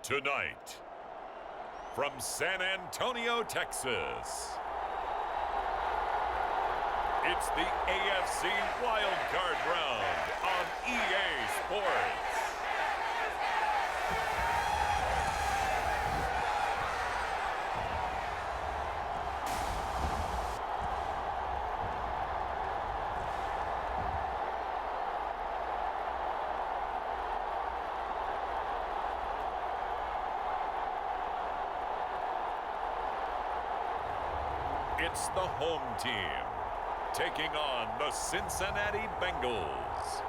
Tonight, from San Antonio, Texas, it's the AFC Wildcard Round on EA Sports. It's the home team taking on the Cincinnati Bengals.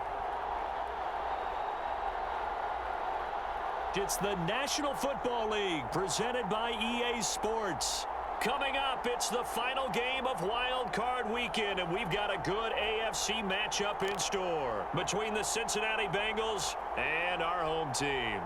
It's the National Football League presented by EA Sports. Coming up, it's the final game of Wild Card Weekend, and we've got a good AFC matchup in store between the Cincinnati Bengals and our home team.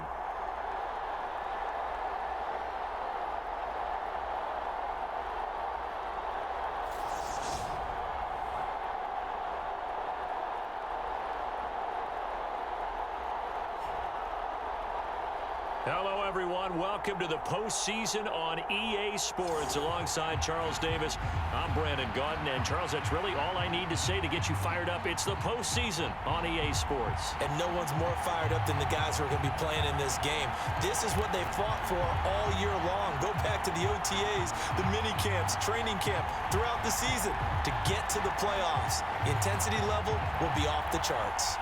Hello, everyone. Welcome to the postseason on EA Sports. Alongside Charles Davis, I'm Brandon Gaudin. And, Charles, that's really all I need to say to get you fired up. It's the postseason on EA Sports. And no one's more fired up than the guys who are going to be playing in this game. This is what they fought for all year long. Go back to the OTAs, the mini camps, training camp, throughout the season to get to the playoffs. The intensity level will be off the charts.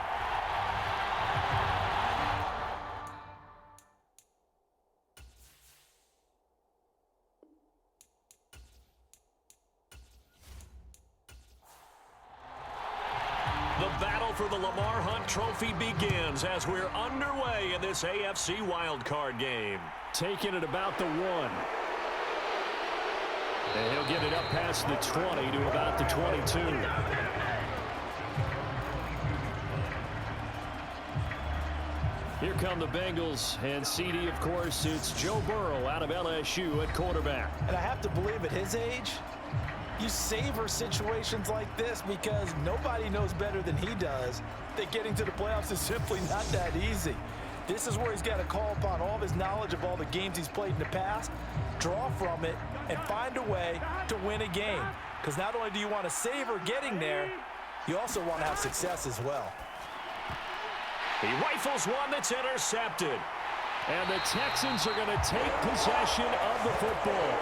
The battle for the Lamar Hunt Trophy begins as we're underway in this AFC wildcard game. Taking it about the 1. And he'll get it up past the 20 to about the 22. Here come the Bengals, and CD, of course, it's Joe Burrow out of LSU at quarterback. And I have to believe at his age, you savor situations like this because nobody knows better than he does that getting to the playoffs is simply not that easy. This is where he's got to call upon all of his knowledge of all the games he's played in the past, draw from it, and find a way to win a game. Because not only do you want to savor getting there, you also want to have success as well. He rifles one that's intercepted. And the Texans are going to take possession of the football.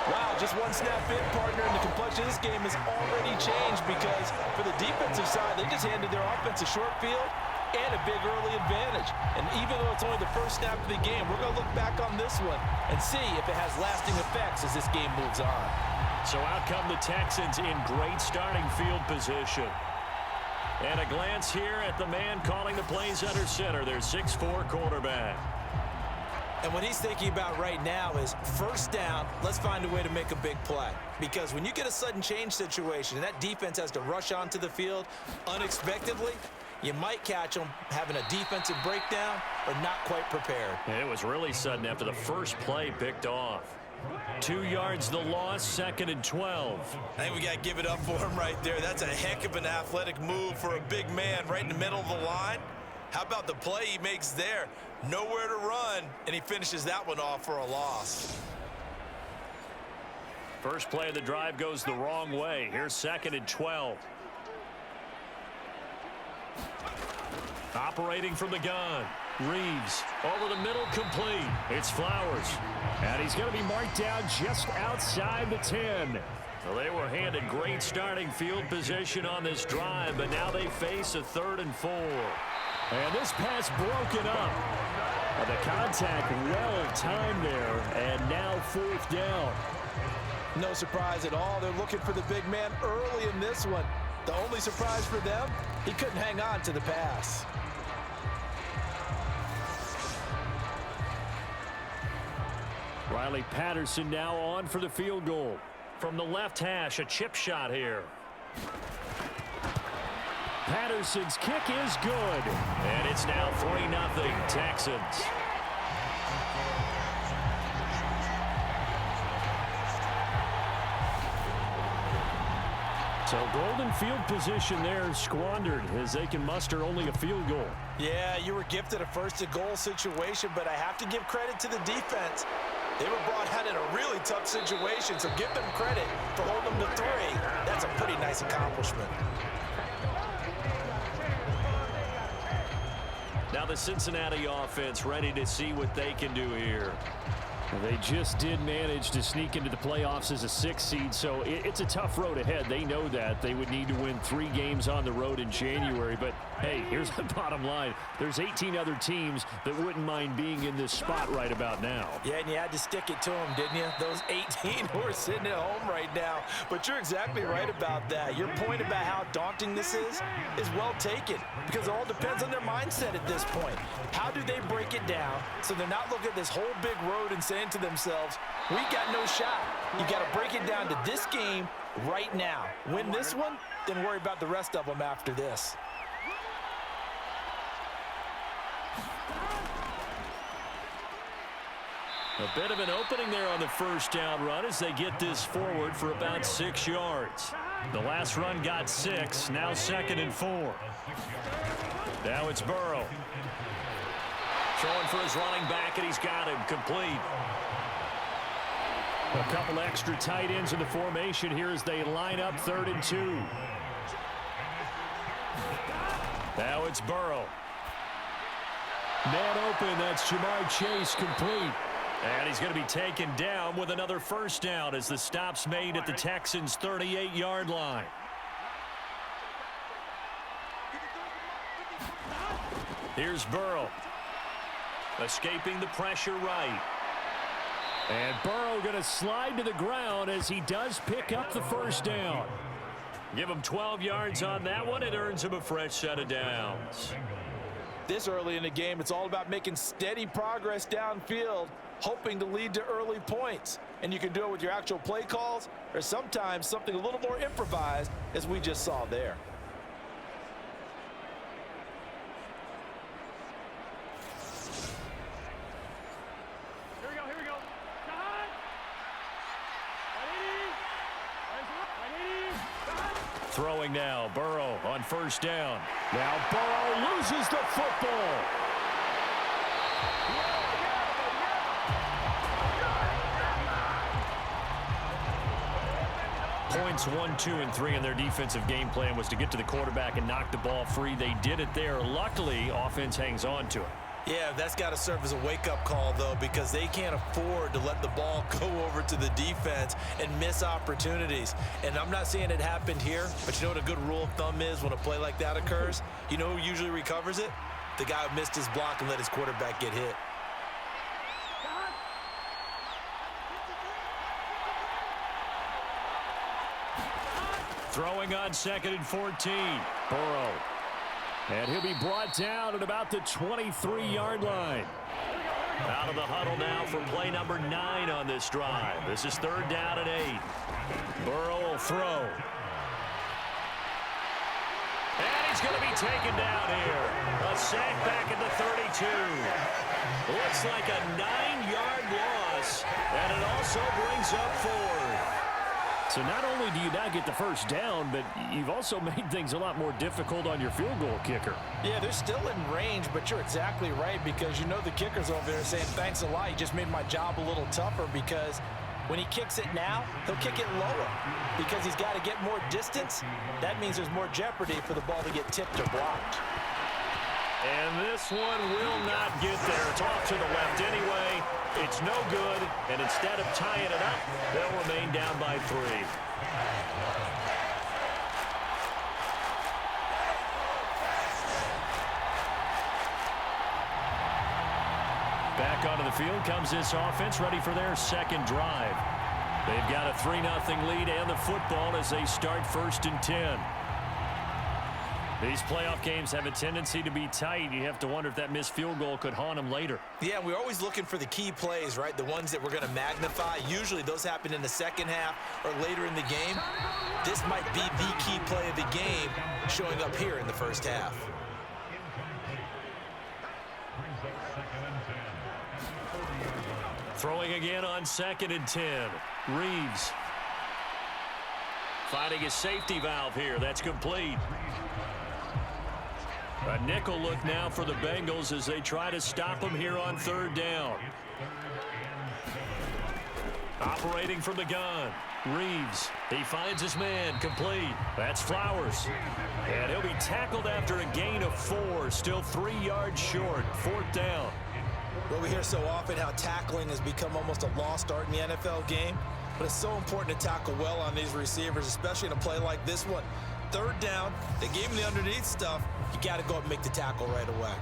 Wow, just one snap in, partner, and the complexion of this game has already changed because for the defensive side, they just handed their offense a short field and a big early advantage. And even though it's only the first snap of the game, we're going to look back on this one and see if it has lasting effects as this game moves on. So out come the Texans in great starting field position. And a glance here at the man calling the plays under center, their 6'4" quarterback. And what he's thinking about right now is first down, let's find a way to make a big play. Because when you get a sudden change situation and that defense has to rush onto the field unexpectedly, you might catch them having a defensive breakdown or not quite prepared. It was really sudden after the first play picked off. 2 yards the loss, 2nd and 12. I think we got to give it up for him right there. That's a heck of an athletic move for a big man right in the middle of the line. How about the play he makes there? Nowhere to run, and he finishes that one off for a loss. First play of the drive goes the wrong way. Here's 2nd and 12. Operating from the gun. Reeves over the middle, complete. It's Flowers. And he's going to be marked down just outside the 10. Well, they were handed great starting field position on this drive, but now they face a 3rd and 4. And this pass broken up. The contact well timed there, and now 4th down. No surprise at all. They're looking for the big man early in this one. The only surprise for them, he couldn't hang on to the pass. Riley Patterson now on for the field goal. From the left hash, a chip shot here. Patterson's kick is good. And it's now 3-0 Texans. So golden field position there squandered as they can muster only a field goal. Yeah, you were gifted a first-to-goal situation, but I have to give credit to the defense. They were brought out in a really tough situation, so give them credit for holding them to 3. That's a pretty nice accomplishment. Now the Cincinnati offense ready to see what they can do here. They just did manage to sneak into the playoffs as a 6th seed, so it's a tough road ahead. They know that. They would need to win 3 games on the road in January. But, hey, here's the bottom line. There's 18 other teams that wouldn't mind being in this spot right about now. Yeah, and you had to stick it to them, didn't you? Those 18 who are sitting at home right now. But you're exactly right about that. Your point about how daunting this is well taken because it all depends on their mindset at this point. How do they break it down so they're not looking at this whole big road and saying to themselves, we got no shot. You got to break it down to this game right now. Win this one, then worry about the rest of them after this. A bit of an opening there on the first down run as they get this forward for about 6 yards. The last run got 6, now 2nd and 4. Now it's Burrow. Throwing for his running back, and he's got him complete. A couple extra tight ends in the formation here as they line up 3rd and 2. Now it's Burrow. Man open, that's Jamar Chase complete. And he's going to be taken down with another first down as the stop's made at the Texans' 38-yard line. Here's Burrow. Escaping the pressure right. And Burrow going to slide to the ground as he does pick up the first down. Give him 12 yards on that one. It earns him a fresh set of downs. This early in the game, it's all about making steady progress downfield, hoping to lead to early points. And you can do it with your actual play calls or sometimes something a little more improvised as we just saw there. Throwing now, Burrow on first down. Now Burrow loses the football. Points 1, 2, and 3 in their defensive game plan was to get to the quarterback and knock the ball free. They did it there. Luckily, offense hangs on to it. Yeah, that's got to serve as a wake-up call, though, because they can't afford to let the ball go over to the defense and miss opportunities. And I'm not saying it happened here, but you know what a good rule of thumb is when a play like that occurs? You know who usually recovers it? The guy who missed his block and let his quarterback get hit. Throwing on 2nd and 14. Burrow. And he'll be brought down at about the 23-yard line. Out of the huddle now for play number 9 on this drive. This is 3rd down and 8. Burrow will throw. And he's going to be taken down here. A sack back at the 32. Looks like a 9-yard loss. And it also brings up 4. So not only do you not get the first down, but you've also made things a lot more difficult on your field goal kicker. Yeah, they're still in range, but you're exactly right because you know the kicker's over there saying, thanks a lot. You just made my job a little tougher because when he kicks it now, he'll kick it lower because he's got to get more distance. That means there's more jeopardy for the ball to get tipped or blocked. And this one will not get there. It's off to the left anyway. It's no good, and instead of tying it up, they'll remain down by 3. Back onto the field comes this offense, ready for their second drive. They've got a 3-0 lead and the football as they start 1st and 10. These playoff games have a tendency to be tight. You have to wonder if that missed field goal could haunt them later. Yeah, we're always looking for the key plays, right? The ones that we're going to magnify. Usually those happen in the second half or later in the game. This might be the key play of the game showing up here in the first half. Throwing again on 2nd and 10. Reeves. Finding his safety valve here. That's complete. A nickel look now for the Bengals as they try to stop him here on third down. Operating from the gun. Reeves. He finds his man. Complete. That's Flowers. And he'll be tackled after a gain of 4. Still 3 yards short. Fourth down. Well, we hear so often how tackling has become almost a lost art in the NFL game. But it's so important to tackle well on these receivers, especially in a play like this one. Third down, they gave him the underneath stuff. You got to go up and make the tackle right away.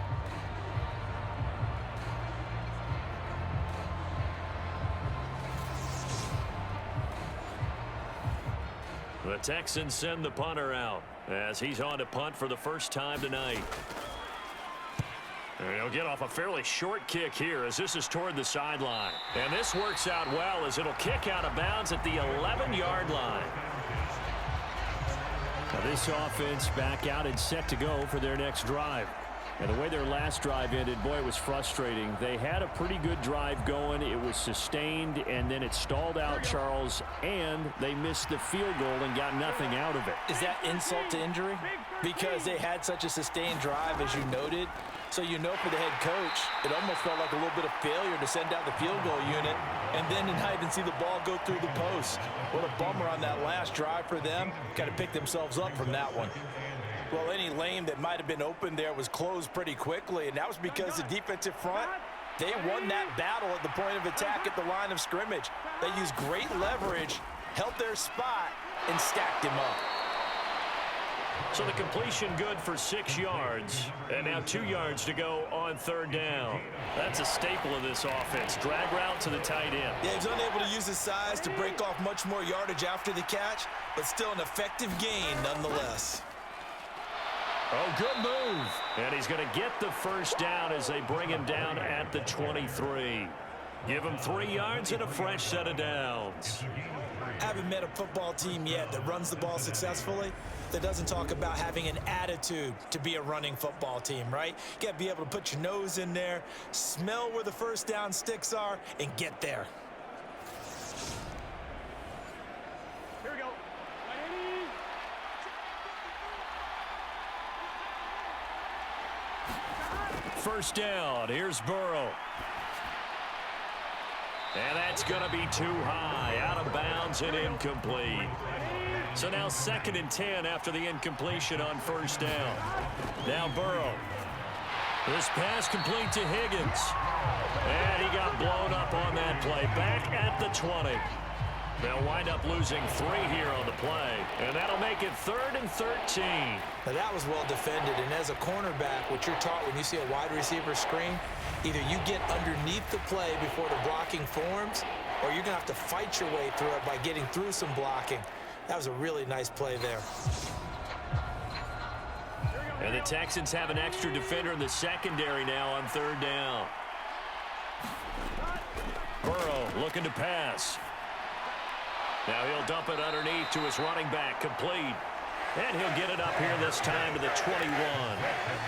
The Texans send the punter out as he's on to punt for the first time tonight. And he'll get off a fairly short kick here as this is toward the sideline. And this works out well as it'll kick out of bounds at the 11-yard line. Now this offense back out and set to go for their next drive. And the way their last drive ended, boy, it was frustrating. They had a pretty good drive going. It was sustained, and then it stalled out, Charles, and they missed the field goal and got nothing out of it. Is that insult to injury? Because they had such a sustained drive, as you noted. So you know for the head coach, it almost felt like a little bit of failure to send out the field goal unit and then not even see the ball go through the post. What a bummer on that last drive for them. Got to pick themselves up from that one. Well, any lane that might have been open there was closed pretty quickly, and that was because the defensive front, they won that battle at the point of attack at the line of scrimmage. They used great leverage, held their spot, and stacked him up. So the completion good for 6 yards, and now 2 yards to go on third down. That's a staple of this offense. Drag route to the tight end. Yeah, he's unable to use his size to break off much more yardage after the catch, but still an effective gain nonetheless. Oh, good move. And he's going to get the first down as they bring him down at the 23. Give him 3 yards and a fresh set of downs. I haven't met a football team yet that runs the ball successfully that doesn't talk about having an attitude to be a running football team, right? You got to be able to put your nose in there, smell where the first down sticks are, and get there. Here we go. First down. Here's Burrow. And that's going to be too high. Out of bounds and incomplete. So now 2nd and 10 after the incompletion on first down. Now Burrow. This pass complete to Higgins. And he got blown up on that play. Back at the 20. They'll wind up losing 3 here on the play. And that'll make it 3rd and 13. Now that was well defended. And as a cornerback, what you're taught when you see a wide receiver screen, either you get underneath the play before the blocking forms, or you're going to have to fight your way through it by getting through some blocking. That was a really nice play there. And the Texans have an extra defender in the secondary now on third down. Burrow looking to pass. Now he'll dump it underneath to his running back, complete. And he'll get it up here this time to the 21.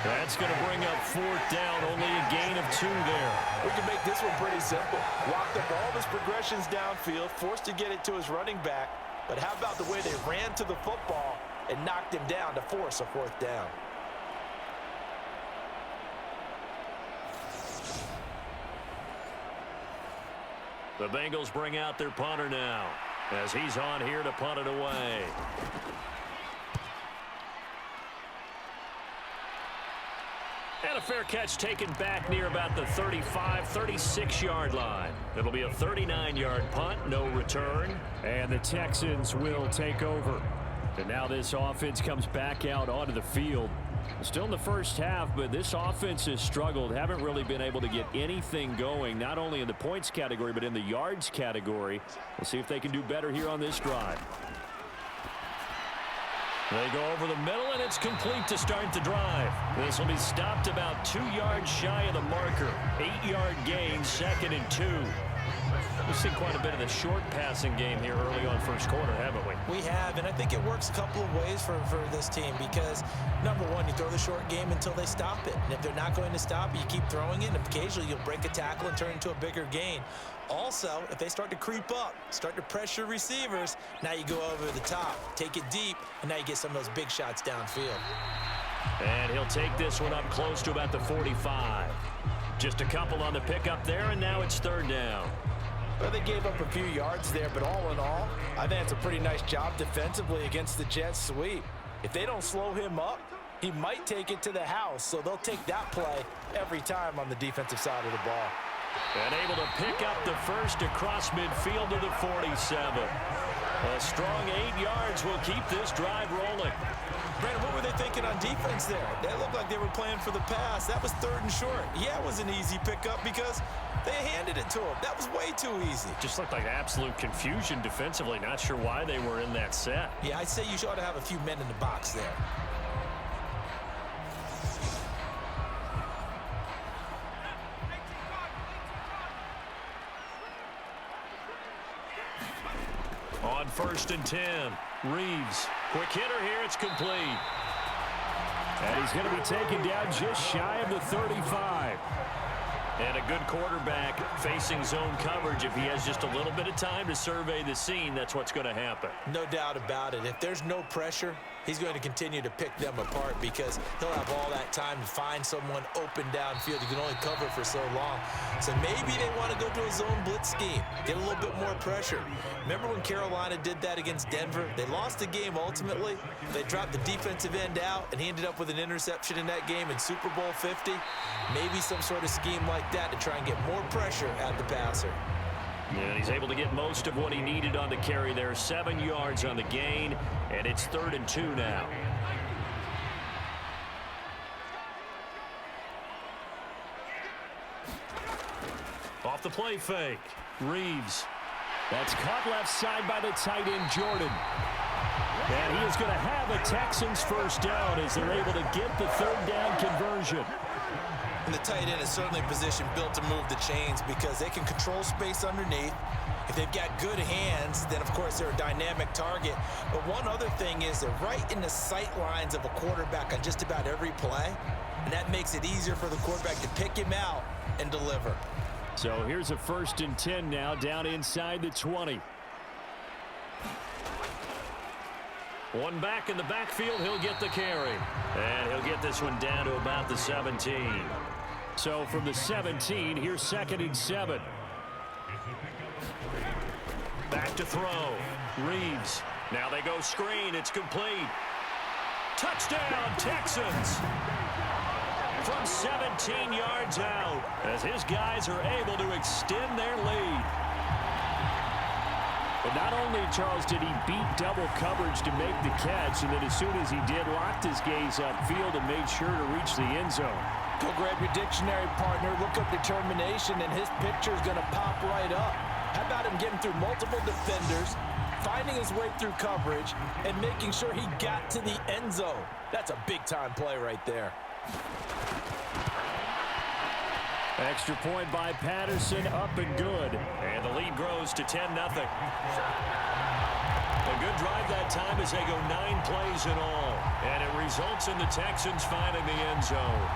That's going to bring up fourth down, only a gain of 2 there. We can make this one pretty simple. Locked up all of his progressions downfield, forced to get it to his running back. But how about the way they ran to the football and knocked him down to force a fourth down? The Bengals bring out their punter now as he's on here to punt it away. And a fair catch taken back near about the 35, 36-yard line. It'll be a 39-yard punt, no return. And the Texans will take over. And now this offense comes back out onto the field. Still in the first half, but this offense has struggled. Haven't really been able to get anything going, not only in the points category, but in the yards category. We'll see if they can do better here on this drive. They go over the middle, and it's complete to start the drive. This will be stopped about 2 yards shy of the marker. 8-yard gain, 2nd and 2. We've seen quite a bit of the short passing game here early on first quarter, haven't we? We have, and I think it works a couple of ways for this team because, number one, you throw the short game until they stop it. And if they're not going to stop it, you keep throwing it, and occasionally you'll break a tackle and turn it into a bigger gain. Also, if they start to creep up, start to pressure receivers, now you go over the top, take it deep, and now you get some of those big shots downfield. And he'll take this one up close to about the 45. Just a couple on the pickup there, and now it's third down. Well, they gave up a few yards there, but all in all, I think it's a pretty nice job defensively against the Jets sweep. If they don't slow him up, he might take it to the house, so they'll take that play every time on the defensive side of the ball. And able to pick up the first across midfield to the 47. A strong 8 yards will keep this drive rolling. Brandon, what were they thinking on defense there? They looked like they were playing for the pass. That was third and short. Yeah, it was an easy pickup because they handed it to him. That was way too easy. Just looked like absolute confusion defensively. Not sure why they were in that set. Yeah, I'd say you ought to have a few men in the box there. On 1st and 10, Reeves. Quick hitter here, it's complete. And he's going to be taken down just shy of the 35. And a good quarterback facing zone coverage. If he has just a little bit of time to survey the scene, that's what's going to happen. No doubt about it. If there's no pressure, he's going to continue to pick them apart because he'll have all that time to find someone open downfield. You can only cover for so long. So maybe they want to go to a zone blitz scheme, get a little bit more pressure. Remember when Carolina did that against Denver? They lost the game ultimately. They dropped the defensive end out, and he ended up with an interception in that game in Super Bowl 50. Maybe some sort of scheme like that to try and get more pressure at the passer. And he's able to get most of what he needed on the carry there. 7 yards on the gain, and it's 3rd and 2 now. Off the play fake. Reeves. That's caught left side by the tight end, Jordan. And he is going to have a Texans first down as they're able to get the 3rd down conversion. And the tight end is certainly a position built to move the chains because they can control space underneath. If they've got good hands, then, of course, they're a dynamic target. But one other thing is they're right in the sight lines of a quarterback on just about every play, and that makes it easier for the quarterback to pick him out and deliver. So here's a 1st and 10 now down inside the 20. One back in the backfield, he'll get the carry. And he'll get this one down to about the 17. So from the 17, here's 2nd and 7. Back to throw. Reeves. Now they go screen. It's complete. Touchdown, Texans. From 17 yards out as his guys are able to extend their lead. But not only, Charles, did he beat double coverage to make the catch, and then as soon as he did, locked his gaze upfield and made sure to reach the end zone. Go grab your dictionary, partner. Look up determination, and his picture is going to pop right up. How about him getting through multiple defenders, finding his way through coverage, and making sure he got to the end zone? That's a big-time play right there. Extra point by Patterson, up and good. And the lead grows to 10-0. A good drive that time as they go 9 plays in all. And it results in the Texans finding the end zone.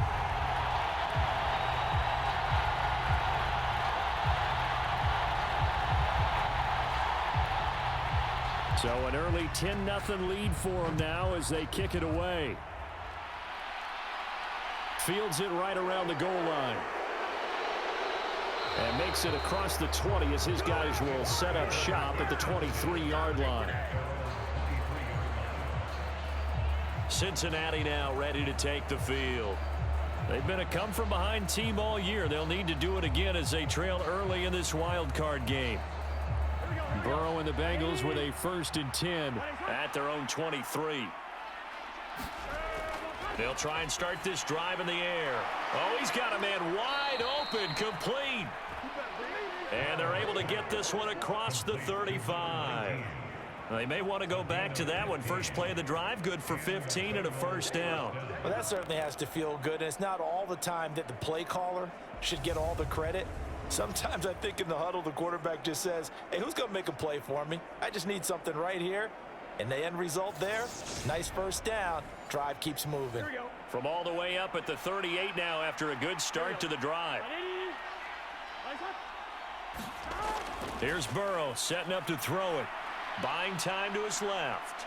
So an early 10-0 lead for them now as they kick it away. Fields it right around the goal line. And makes it across the 20 as his guys will set up shop at the 23-yard line. Cincinnati now ready to take the field. They've been a come-from-behind team all year. They'll need to do it again as they trail early in this wild card game. Burrow and the Bengals with a 1st and 10 at their own 23. They'll try and start this drive in the air. Oh, he's got a man wide open, complete. And they're able to get this one across the 35. They may want to go back to that one. First play of the drive, good for 15 and a 1st down. Well, that certainly has to feel good. And it's not all the time that the play caller should get all the credit. Sometimes I think in the huddle, the quarterback just says, hey, who's going to make a play for me? I just need something right here. And the end result there, nice first down. Drive keeps moving. Here we go. From all the way up at the 38 now after a good start to the drive. Here's Burrow setting up to throw it. Buying time to his left.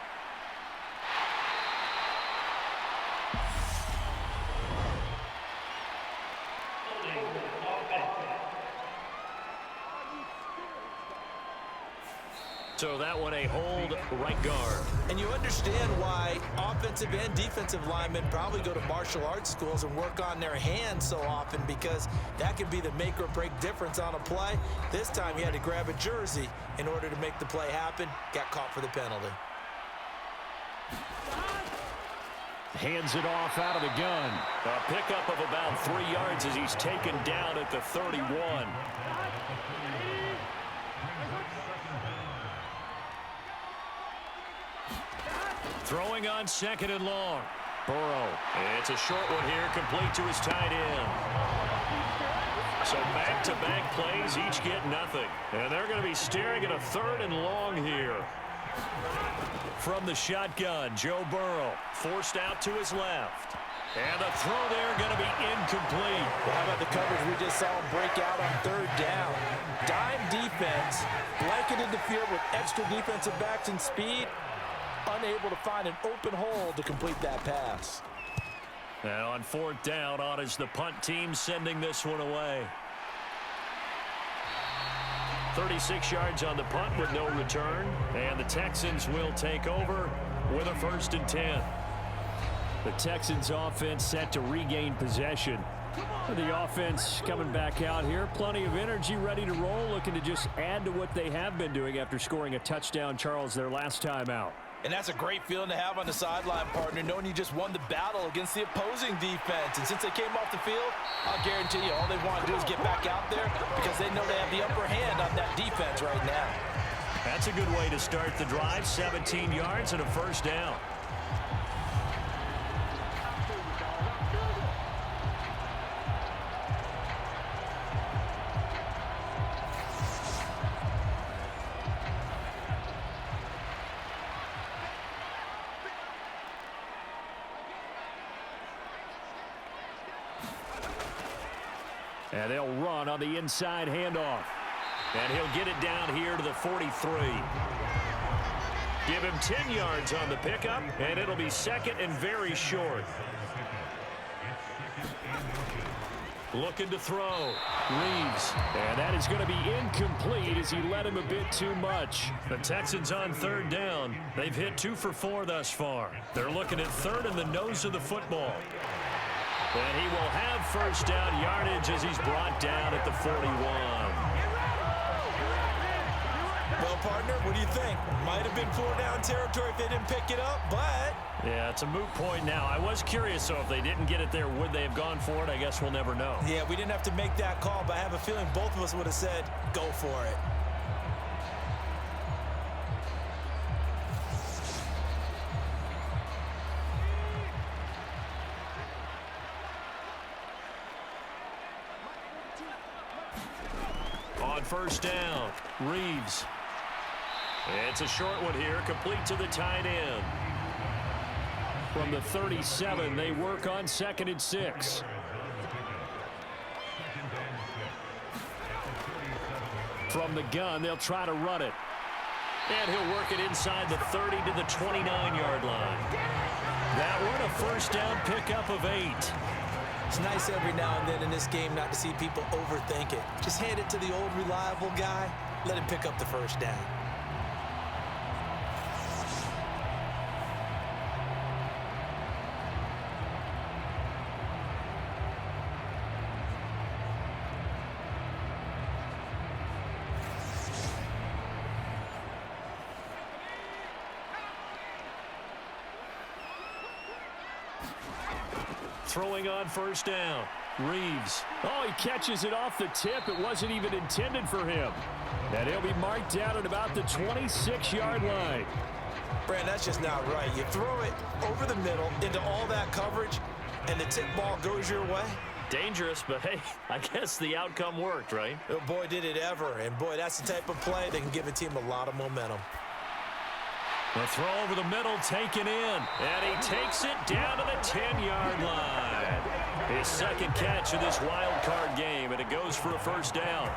So that one a hold right guard. And you understand why offensive and defensive linemen probably go to martial arts schools and work on their hands so often, because that can be the make or break difference on a play. This time he had to grab a jersey in order to make the play happen. Got caught for the penalty. Hands it off out of the gun. A pickup of about 3 yards as he's taken down at the 31. Throwing on 2nd and long. Burrow. It's a short one here, complete to his tight end. So back-to-back plays, each get nothing. And they're going to be staring at a 3rd and long here. From the shotgun, Joe Burrow forced out to his left. And the throw there going to be incomplete. Well, how about the coverage we just saw him break out on 3rd down? Dime defense, blanketed the field with extra defensive backs and speed. Unable to find an open hole to complete that pass. And on 4th down, on is the punt team sending this one away. 36 yards on the punt with no return. And the Texans will take over with a 1st and 10. The Texans offense set to regain possession. The offense coming back out here. Plenty of energy, ready to roll, looking to just add to what they have been doing after scoring a touchdown, Charles, their last time out. And that's a great feeling to have on the sideline, partner, knowing you just won the battle against the opposing defense. And since they came off the field, I'll guarantee you all they want to do is get back out there, because they know they have the upper hand on that defense right now. That's a good way to start the drive. 17 yards and a 1st down. And they'll run on the inside handoff. And he'll get it down here to the 43. Give him 10 yards on the pickup, and it'll be 2nd and very short. Looking to throw. Reeves. And that is going to be incomplete as he led him a bit too much. The Texans on 3rd down. They've hit 2 for 4 thus far. They're looking at 3rd and the nose of the football. And he will have 1st down yardage as he's brought down at the 41. Well, partner, what do you think? Might have been 4-down territory if they didn't pick it up, but... Yeah, it's a moot point now. I was curious, so if they didn't get it there, would they have gone for it? I guess we'll never know. Yeah, we didn't have to make that call, but I have a feeling both of us would have said, go for it. On 1st down, Reeves. It's a short one here, complete to the tight end. From the 37, they work on 2nd and 6. From the gun, they'll try to run it. And he'll work it inside the 30 to the 29-yard line. That one, a 1st down pickup of 8. It's nice every now and then in this game not to see people overthink it. Just hand it to the old reliable guy. Let him pick up the 1st down. Throwing on 1st down. Reeves. Oh, he catches it off the tip. It wasn't even intended for him. And he'll be marked down at about the 26-yard line. Brand, that's just not right. You throw it over the middle into all that coverage, and the tip ball goes your way. Dangerous, but hey, I guess the outcome worked, right? Oh, boy, did it ever. And, boy, that's the type of play that can give a team a lot of momentum. The throw over the middle taken in, and he takes it down to the 10-yard line. His second catch of this wild card game, and it goes for a first down.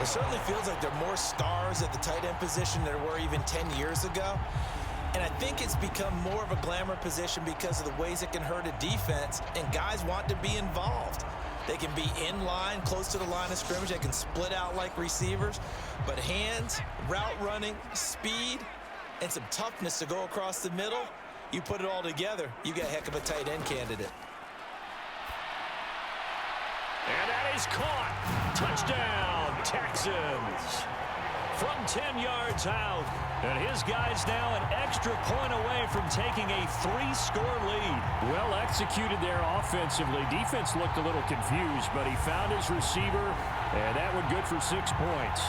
It certainly feels like there are more stars at the tight end position than there were even 10 years ago. And I think it's become more of a glamour position because of the ways it can hurt a defense, and guys want to be involved. They can be in line, close to the line of scrimmage. They can split out like receivers. But hands, route running, speed, and some toughness to go across the middle, you put it all together, you got a heck of a tight end candidate. And that is caught. Touchdown, Texans. From 10 yards out. And his guys now an extra point away from taking a 3-score lead. Well executed there offensively. Defense looked a little confused, but he found his receiver, and that one good for 6 points.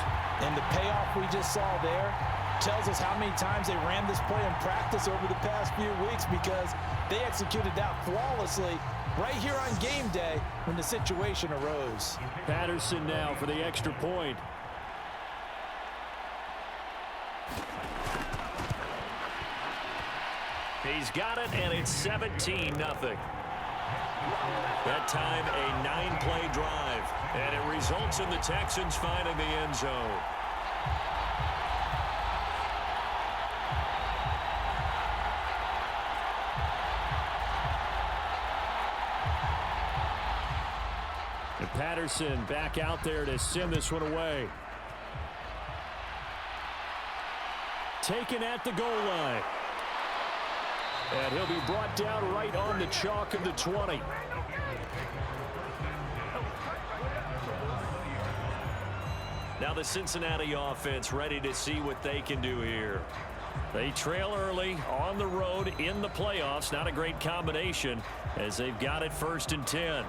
And the payoff we just saw there tells us how many times they ran this play in practice over the past few weeks, because they executed that flawlessly right here on game day when the situation arose. Patterson now for the extra point. He's got it, and it's 17-0. That time, a 9-play drive, and it results in the Texans finding the end zone. And Patterson back out there to send this one away. Taken at the goal line. And he'll be brought down right on the chalk of the 20. Now the Cincinnati offense ready to see what they can do here. They trail early on the road in the playoffs. Not a great combination as they've got it 1st and 10.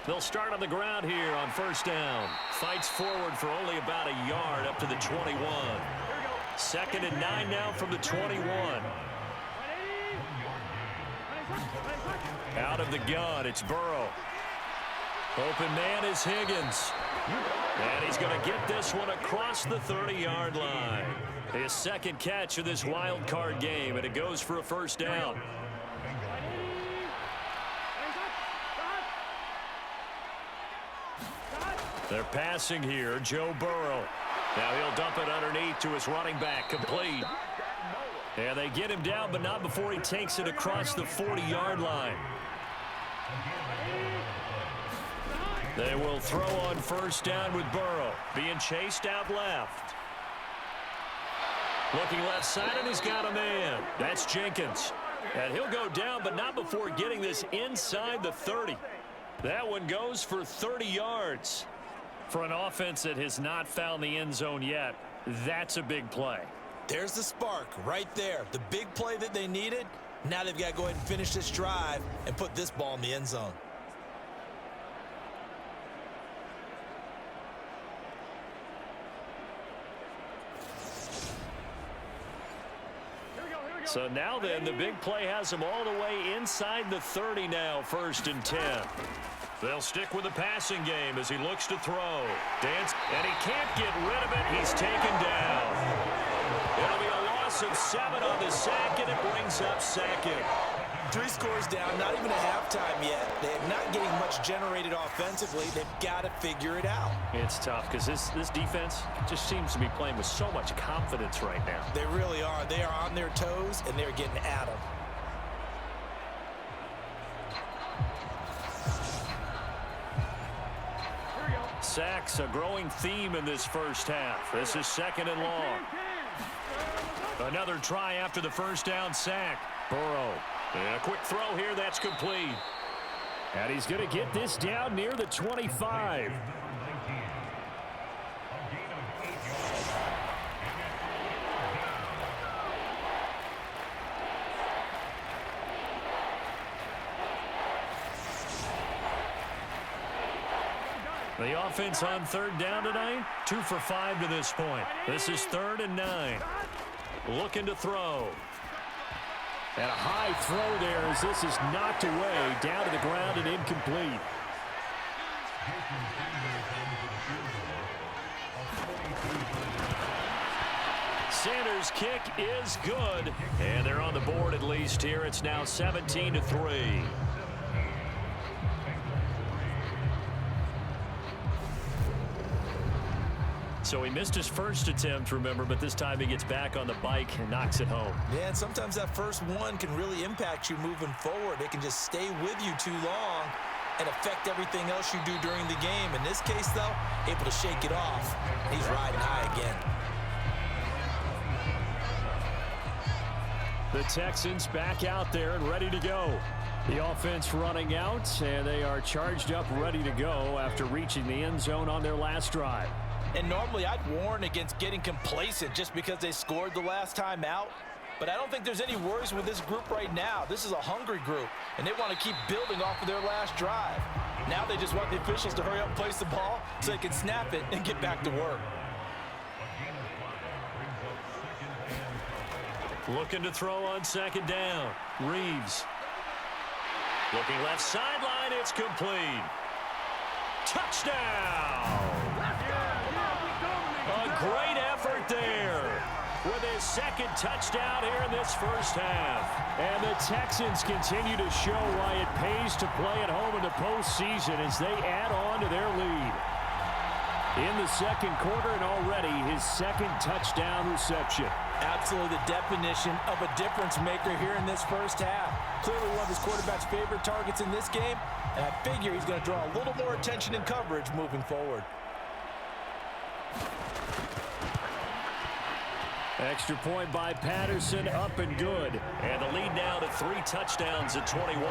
They'll start on the ground here on 1st down. Fights forward for only about a yard up to the 21. 2nd and 9 now from the 21. Out of the gun, it's Burrow. Open man is Higgins. And he's going to get this one across the 30-yard line. His second catch of this wild card game, and it goes for a first down. They're passing here, Joe Burrow. Now he'll dump it underneath to his running back, complete. And they get him down, but not before he takes it across the 40-yard line. They will throw on 1st down with Burrow, being chased out left. Looking left side, and he's got a man. That's Jenkins. And he'll go down, but not before getting this inside the 30. That one goes for 30 yards. For an offense that has not found the end zone yet, that's a big play. There's the spark right there. The big play that they needed. Now they've got to go ahead and finish this drive and put this ball in the end zone. So now then, the big play has them all the way inside the 30 now, 1st and 10. They'll stick with the passing game as he looks to throw. Dance, and he can't get rid of it. He's taken down. It'll be a loss of 7 on the sack, and it brings up 2nd. 3 scores down, not even a halftime yet. They're not getting much generated offensively. They've got to figure it out. It's tough because this defense just seems to be playing with so much confidence right now. They really are. They are on their toes, and they're getting at them. Sacks, a growing theme in this first half. This is 2nd and long. Another try after the 1st down sack. Burrow. And a quick throw here, that's complete. And he's going to get this down near the 25. The offense on third down tonight, 2 for 5 to this point. This is 3rd and 9. Looking to throw. And a high throw there as this is knocked away, down to the ground and incomplete. Sanders' kick is good. And they're on the board at least here. It's now 17-3. So he missed his first attempt, remember, but this time he gets back on the bike and knocks it home. Yeah, and sometimes that first one can really impact you moving forward. It can just stay with you too long and affect everything else you do during the game. In this case, though, able to shake it off. He's riding high again. The Texans back out there and ready to go. The offense running out, and they are charged up, ready to go after reaching the end zone on their last drive. And normally I'd warn against getting complacent just because they scored the last time out. But I don't think there's any worries with this group right now. This is a hungry group, and they want to keep building off of their last drive. Now they just want the officials to hurry up and place the ball so they can snap it and get back to work. Looking to throw on second down. Reeves. Looking left sideline. It's complete. Touchdown! A great effort there with his second touchdown here in this first half. And the Texans continue to show why it pays to play at home in the postseason as they add on to their lead. In the second quarter and already his second touchdown reception. Absolutely the definition of a difference maker here in this first half. Clearly one of his quarterback's favorite targets in this game, and I figure he's going to draw a little more attention and coverage moving forward. Extra point by Patterson, up and good. And the lead now to 3 touchdowns at 21.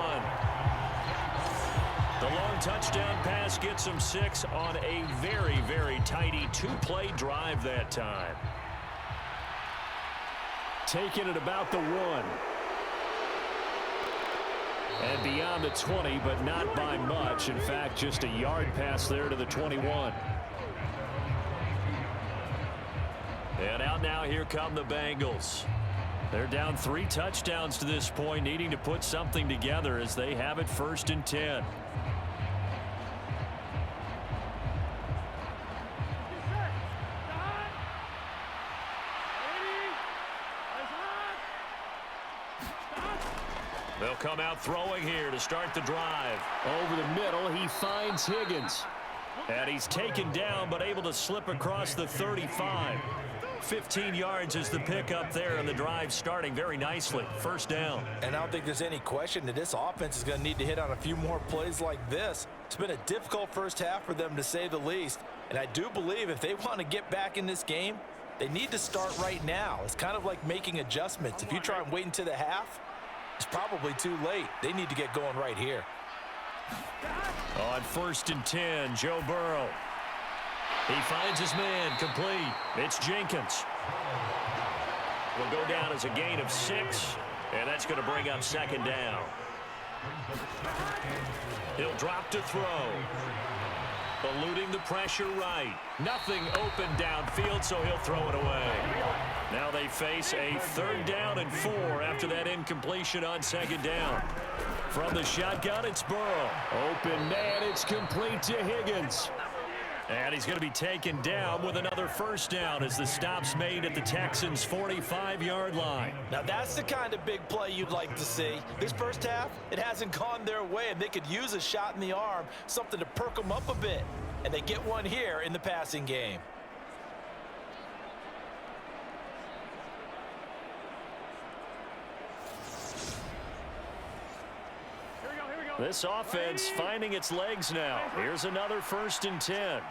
The long touchdown pass gets him 6 on a very, very tidy 2-play drive that time. Taking it about the 1. And beyond the 20, but not by much. In fact, just a yard pass there to the 21. And out now, here come the Bengals. They're down 3 touchdowns to this point, needing to put something together as they have it 1st and 10. They'll come out throwing here to start the drive. Over the middle, he finds Higgins. And he's taken down, but able to slip across the 35. 15 yards is the pickup there, and the drive starting very nicely. First down. And I don't think there's any question that this offense is going to need to hit on a few more plays like this. It's been a difficult first half for them, to say the least. And I do believe if they want to get back in this game, they need to start right now. It's kind of like making adjustments. If you try and wait until the half, it's probably too late. They need to get going right here. On 1st and 10, Joe Burrow. He finds his man, complete. It's Jenkins. Will go down as a gain of 6, and that's going to bring up 2nd down. He'll drop to throw. Eluding the pressure right. Nothing open downfield, so he'll throw it away. Now they face a 3rd down and 4 after that incompletion on 2nd down. From the shotgun, it's Burrow. Open man, it's complete to Higgins. And he's going to be taken down with another first down as the stop's made at the Texans' 45-yard line. Now that's the kind of big play you'd like to see. This first half, it hasn't gone their way, and they could use a shot in the arm, something to perk them up a bit. And they get one here in the passing game. This offense finding its legs now. Here's another 1st and 10.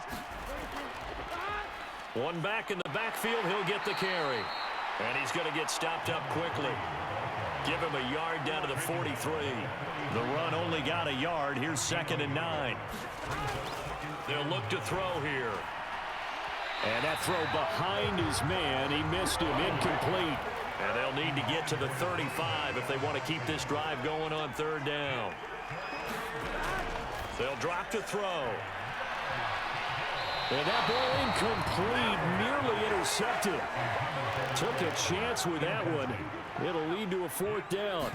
One back in the backfield, he'll get the carry. And he's going to get stopped up quickly. Give him a yard down to the 43. The run only got a yard. Here's 2nd and 9. They'll look to throw here. And that throw behind his man, he missed him, incomplete. And they'll need to get to the 35 if they want to keep this drive going on 3rd down. They'll drop to throw. And that ball incomplete, nearly intercepted. Took a chance with that one. It'll lead to a 4th down.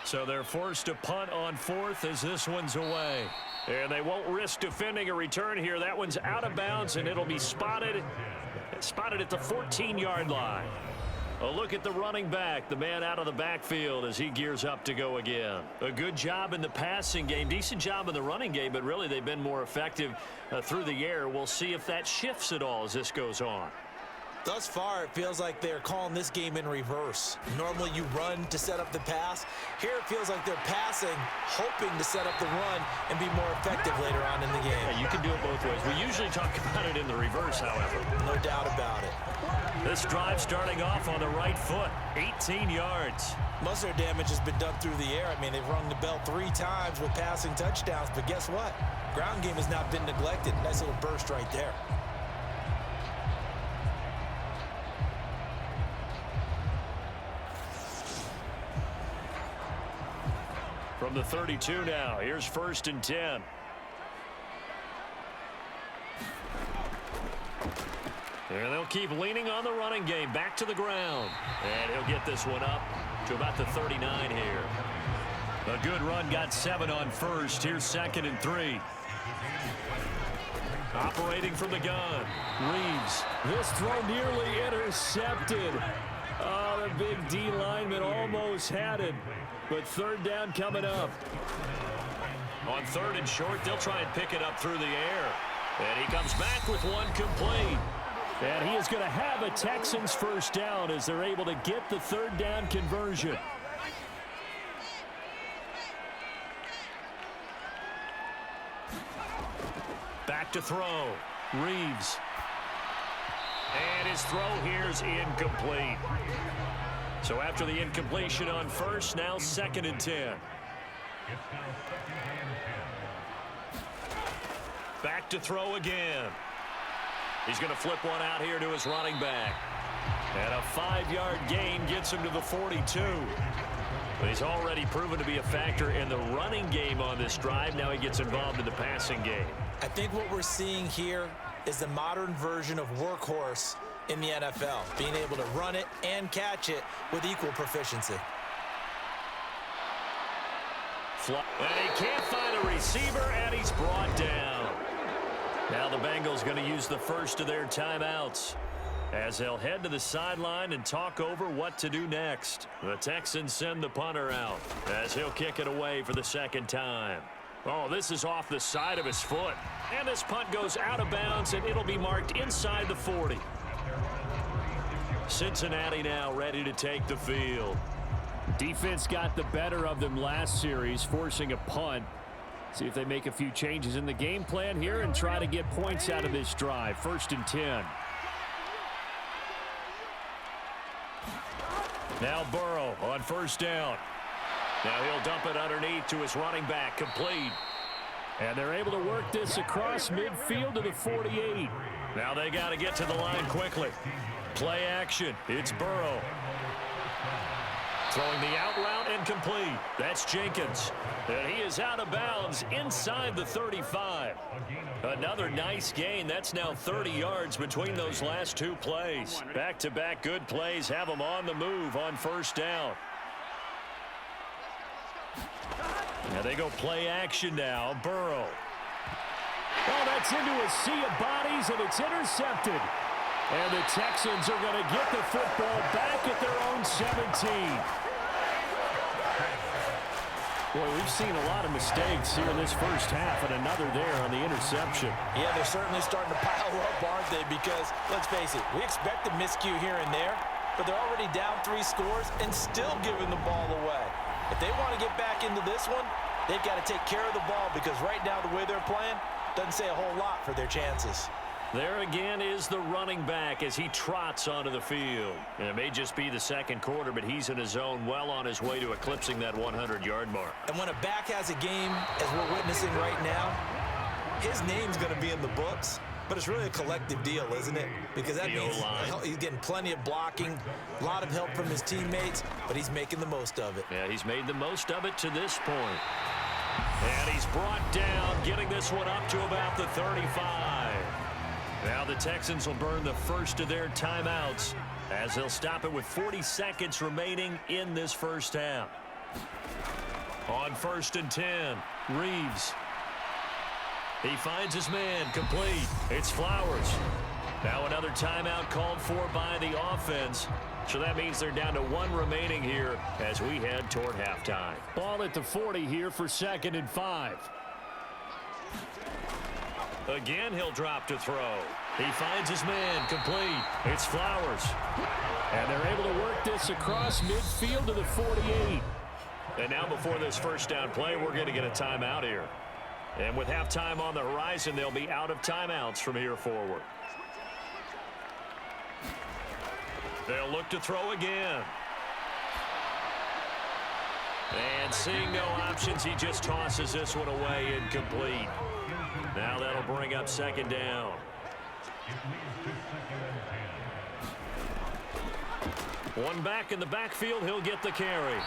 So they're forced to punt on 4th as this one's away. And they won't risk defending a return here. That one's out of bounds, and it'll be spotted at the 14-yard line. A look at the running back, the man out of the backfield as he gears up to go again. A good job in the passing game, decent job in the running game, but really they've been more effective through the air. We'll see if that shifts at all as this goes on. Thus far, it feels like they're calling this game in reverse. Normally you run to set up the pass. Here it feels like they're passing, hoping to set up the run and be more effective later on in the game. Yeah, you can do it both ways. We usually talk about it in the reverse, however. No doubt about it. This drive starting off on the right foot, 18 yards. Most of their damage has been done through the air. I mean, they've rung the bell 3 times with passing touchdowns, but guess what? Ground game has not been neglected. Nice little burst right there. From the 32 now, here's 1st and 10. And they'll keep leaning on the running game, back to the ground. And he'll get this one up to about the 39 here. A good run, got 7 on 1st. Here's 2nd and 3. Operating from the gun, Reeves. This throw nearly intercepted. Oh, the big D lineman almost had it. But 3rd down coming up. On 3rd and short, they'll try and pick it up through the air. And he comes back with one complete. And he is going to have a Texans 1st down as they're able to get the 3rd down conversion. Back to throw. Reeves. And his throw here's incomplete. So after the incompletion on 1st, now 2nd and 10. Back to throw again. He's going to flip one out here to his running back. And a 5-yard gain gets him to the 42. But he's already proven to be a factor in the running game on this drive. Now he gets involved in the passing game. I think what we're seeing here is the modern version of workhorse in the NFL, being able to run it and catch it with equal proficiency. And he can't find a receiver, and he's brought down. Now the Bengals going to use the first of their timeouts as they'll head to the sideline and talk over what to do next. The Texans send the punter out as he'll kick it away for the 2nd time. Oh, this is off the side of his foot. And this punt goes out of bounds, and it'll be marked inside the 40. Cincinnati now ready to take the field. Defense got the better of them last series, forcing a punt. See if they make a few changes in the game plan here and try to get points out of this drive. 1st and 10. Now Burrow on 1st down. Now he'll dump it underneath to his running back, complete. And they're able to work this across midfield to the 48. Now they got to get to the line quickly. Play action. It's Burrow. Throwing the out route and complete. That's Jenkins. And he is out of bounds inside the 35. Another nice gain. That's now 30 yards between those last 2 plays. Back-to-back good plays have them on the move on 1st down. Now they go play action now. Burrow. Oh, that's into a sea of bodies, and it's intercepted. And the Texans are going to get the football back at their own 17. Boy, we've seen a lot of mistakes here in this first half, and another there on the interception. Yeah, they're certainly starting to pile up, aren't they? Because, let's face it, we expect a miscue here and there, but they're already down 3 scores and still giving the ball away. If they want to get back into this one, they've got to take care of the ball, because right now the way they're playing doesn't say a whole lot for their chances. There again is the running back as he trots onto the field. And it may just be the 2nd quarter, but he's in his zone, well on his way to eclipsing that 100-yard mark. And when a back has a game, as we're witnessing right now, his name's going to be in the books, but it's really a collective deal, isn't it? Because that means he's getting plenty of blocking, a lot of help from his teammates, but he's making the most of it. Yeah, he's made the most of it to this point. And he's brought down, getting this one up to about the 35. Now the Texans will burn the first of their timeouts as they'll stop it with 40 seconds remaining in this first half. On 1st and 10, Reeves. He finds his man, complete. It's Flowers. Now another timeout called for by the offense. So that means they're down to 1 remaining here as we head toward halftime. Ball at the 40 here for 2nd and 5. Again, he'll drop to throw. He finds his man, complete. It's Flowers. And they're able to work this across midfield to the 48. And now before this first down play, we're going to get a timeout here. And with halftime on the horizon, they'll be out of timeouts from here forward. They'll look to throw again. And seeing no options, he just tosses this one away incomplete. Now that'll bring up 2nd down. One back in the backfield, he'll get the carry.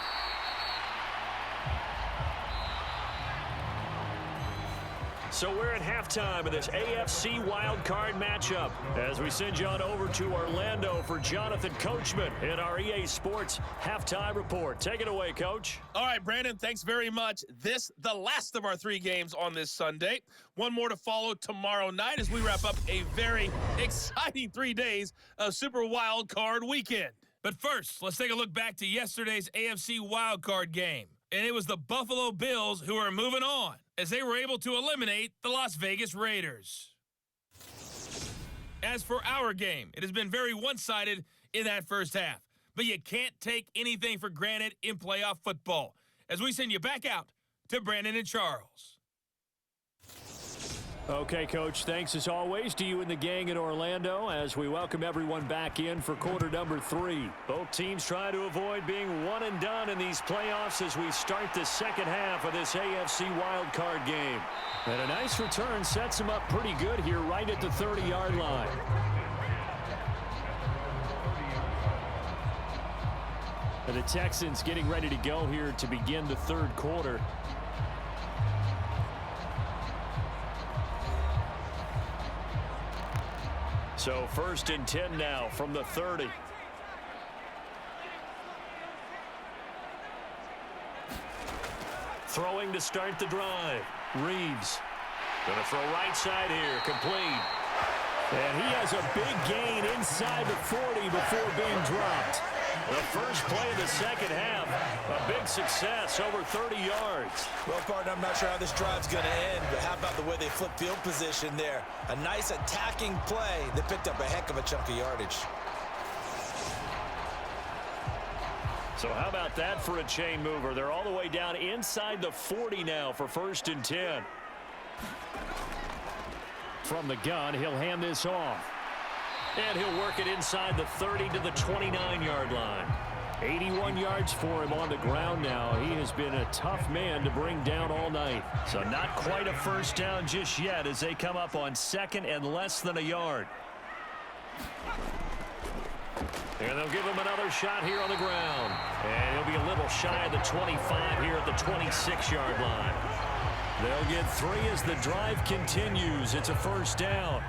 So we're at halftime of this AFC wildcard matchup as we send you on over to Orlando for Jonathan Coachman in our EA Sports Halftime Report. Take it away, Coach. All right, Brandon, thanks very much. The last of our 3 games on this Sunday. One more to follow tomorrow night as we wrap up a very exciting 3 days of Super Wildcard Weekend. But first, let's take a look back to yesterday's AFC wildcard game. And it was the Buffalo Bills who are moving on as they were able to eliminate the Las Vegas Raiders. As for our game, it has been very one-sided in that first half. But you can't take anything for granted in playoff football. As we send you back out to Brandon and Charles. Okay, Coach, thanks as always to you and the gang in Orlando as we welcome everyone back in for quarter number 3. Both teams try to avoid being one and done in these playoffs as we start the second half of this AFC wildcard game. And a nice return sets them up pretty good here right at the 30-yard line. And the Texans getting ready to go here to begin the 3rd quarter. So 1st and 10 now from the 30. Throwing to start the drive. Reeves. Going to throw right side here. Complete. And he has a big gain inside the 40 before being dropped. The first play of the second half, a big success, over 30 yards. Well, partner, I'm not sure how this drive's going to end, but how about the way they flip field position there? A nice attacking play that picked up a heck of a chunk of yardage. So how about that for a chain mover? They're all the way down inside the 40 now for 1st and 10. From the gun, he'll hand this off. And he'll work it inside the 30 to the 29-yard line. 81 yards for him on the ground now. He has been a tough man to bring down all night. So not quite a first down just yet as they come up on 2nd and less than a yard. And they'll give him another shot here on the ground. And he'll be a little shy of the 25 here at the 26-yard line. They'll get 3 as the drive continues. It's a first down.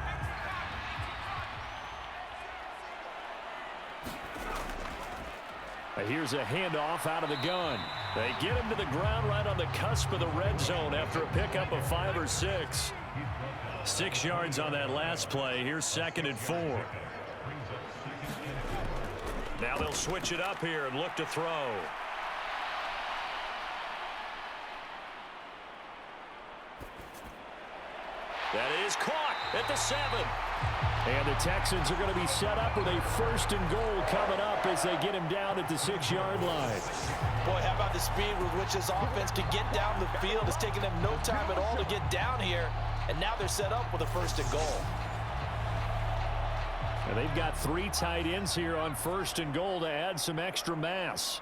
Here's a handoff out of the gun. They get him to the ground right on the cusp of the red zone after a pickup of 5 or 6. 6 yards on that last play. Here's 2nd and 4. Now they'll switch it up here and look to throw. That is caught at the 7. And the Texans are going to be set up with a 1st and goal coming up as they get him down at the 6-yard line. Boy, how about the speed with which this offense can get down the field? It's taken them no time at all to get down here, and now they're set up with a 1st and goal. And they've got 3 tight ends here on 1st and goal to add some extra mass.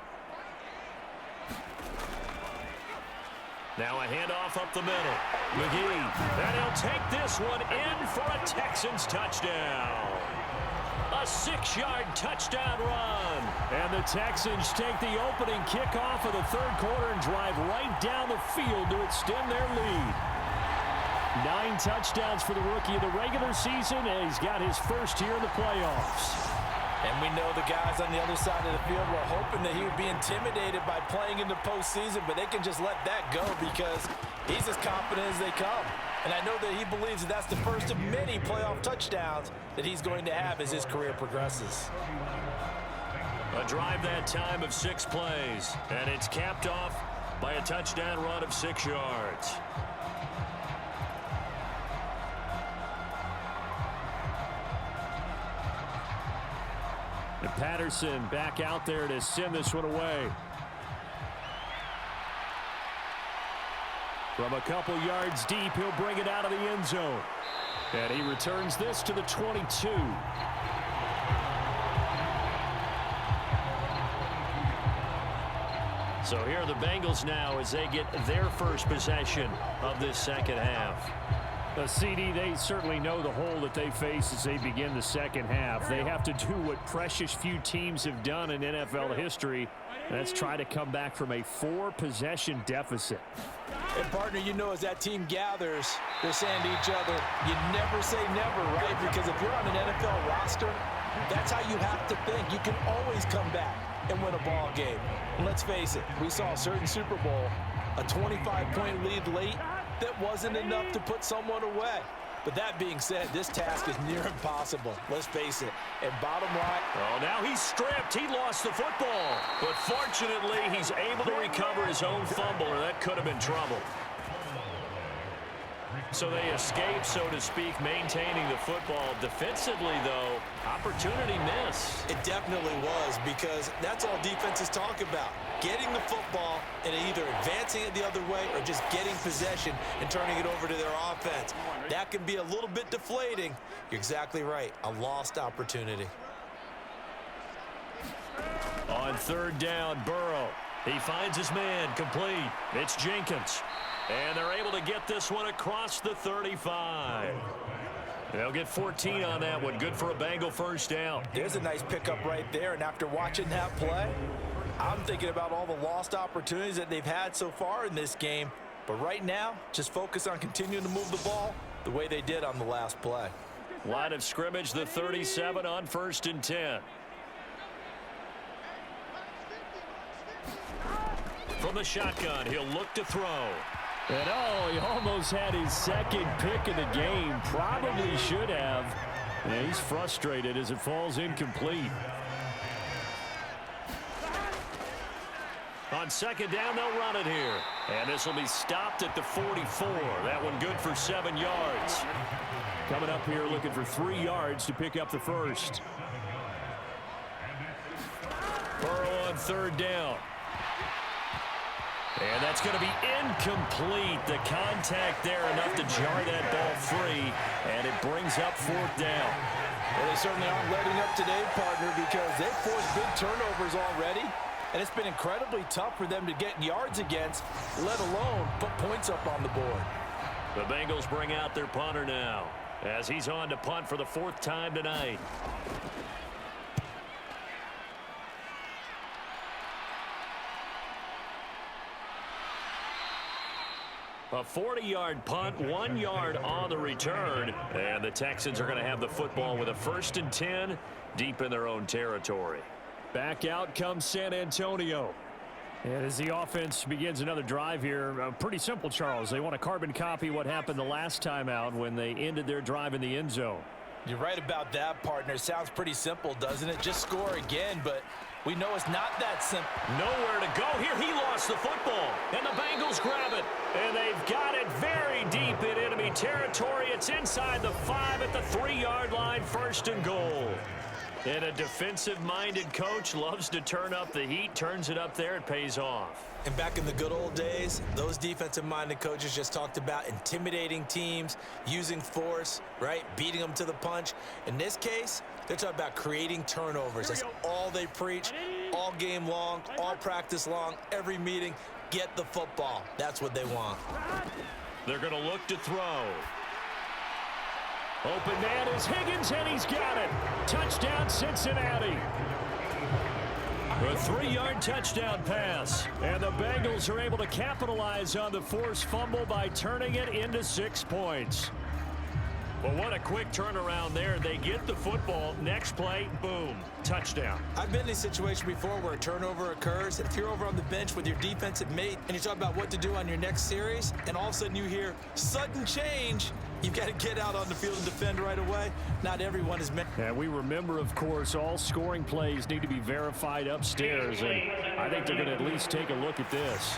Now a handoff up the middle. McGee. And he'll take this one in for a Texans touchdown. A 6-yard touchdown run. And the Texans take the opening kickoff of the third quarter and drive right down the field to extend their lead. 9 touchdowns for the rookie in the regular season, and he's got his first here in the playoffs. And we know the guys on the other side of the field were hoping that he would be intimidated by playing in the postseason, but they can just let that go because he's as confident as they come. And I know that he believes that that's the first of many playoff touchdowns that he's going to have as his career progresses. A drive that time of 6 plays, and it's capped off by a touchdown run of 6 yards. And Patterson back out there to send this one away. From a couple yards deep, he'll bring it out of the end zone. And he returns this to the 22. So here are the Bengals now as they get their first possession of this second half. CD, they certainly know the hole that they face as they begin the second half. They have to do what precious few teams have done in NFL history. That's try to come back from a 4-possession deficit. And, partner, you know as that team gathers, they're saying to each other, you never say never, right? Because if you're on an NFL roster, that's how you have to think. You can always come back and win a ball game. And let's face it, we saw a certain Super Bowl, a 25-point lead late, that wasn't enough to put someone away. But that being said, this task is near impossible. Let's face it. And bottom line... Oh, now he's stripped. He lost the football. But fortunately, he's able to recover his own fumble, or that could have been trouble. So they escape, so to speak, maintaining the football. Defensively, though, opportunity miss. It definitely was, because that's all defenses talk about. Getting the football and either advancing it the other way or just getting possession and turning it over to their offense. That can be a little bit deflating. You're exactly right. A lost opportunity. On third down, Burrow. He finds his man, complete. It's Jenkins. And they're able to get this one across the 35. They'll get 14 on that one. Good for a Bengal first down. There's a nice pickup right there. And after watching that play, I'm thinking about all the lost opportunities that they've had so far in this game. But right now, just focus on continuing to move the ball the way they did on the last play. Line of scrimmage, the 37 on 1st and 10. From the shotgun, he'll look to throw. And oh, he almost had his second pick of the game. Probably should have. And he's frustrated as it falls incomplete. On second down, they'll run it here. And this will be stopped at the 44. That one good for 7 yards. Coming up here looking for 3 yards to pick up the first. Burrow on third down. And that's going to be incomplete. The contact there enough to jar that ball free. And it brings up 4th down. Well, they certainly aren't letting up today, partner, because they've forced big turnovers already. And it's been incredibly tough for them to get yards against, let alone put points up on the board. The Bengals bring out their punter now as he's on to punt for the 4th time tonight. A 40-yard punt, 1 yard on the return. And the Texans are going to have the football with a 1st and 10 deep in their own territory. Back out comes San Antonio. And as the offense begins another drive here, pretty simple, Charles. They want to carbon copy what happened the last time out when they ended their drive in the end zone. You're right about that, partner. Sounds pretty simple, doesn't it? Just score again, but we know it's not that simple. Nowhere to go here. He lost the football, and the Bengals grab it. And they've got it very deep in enemy territory. It's inside the 5 at the 3-yard line, 1st and goal. And a defensive-minded coach loves to turn up the heat, turns it up there, it pays off. And back in the good old days, those defensive-minded coaches just talked about intimidating teams, using force, right, beating them to the punch. In this case, they're talking about creating turnovers. That's all they preach all game long, all practice long, every meeting. Get the football. That's what they want. They're going to look to throw. Open man is Higgins, and he's got it. Touchdown, Cincinnati. A 3-yard touchdown pass. And the Bengals are able to capitalize on the forced fumble by turning it into 6 points. Well, what a quick turnaround there. They get the football. Next play, boom, touchdown. I've been in a situation before where a turnover occurs, and if you're over on the bench with your defensive mate and you talk about what to do on your next series, and all of a sudden you hear sudden change, you've got to get out on the field and defend right away. Not everyone is meant. And we remember, of course, all scoring plays need to be verified upstairs, and I think they're going to at least take a look at this.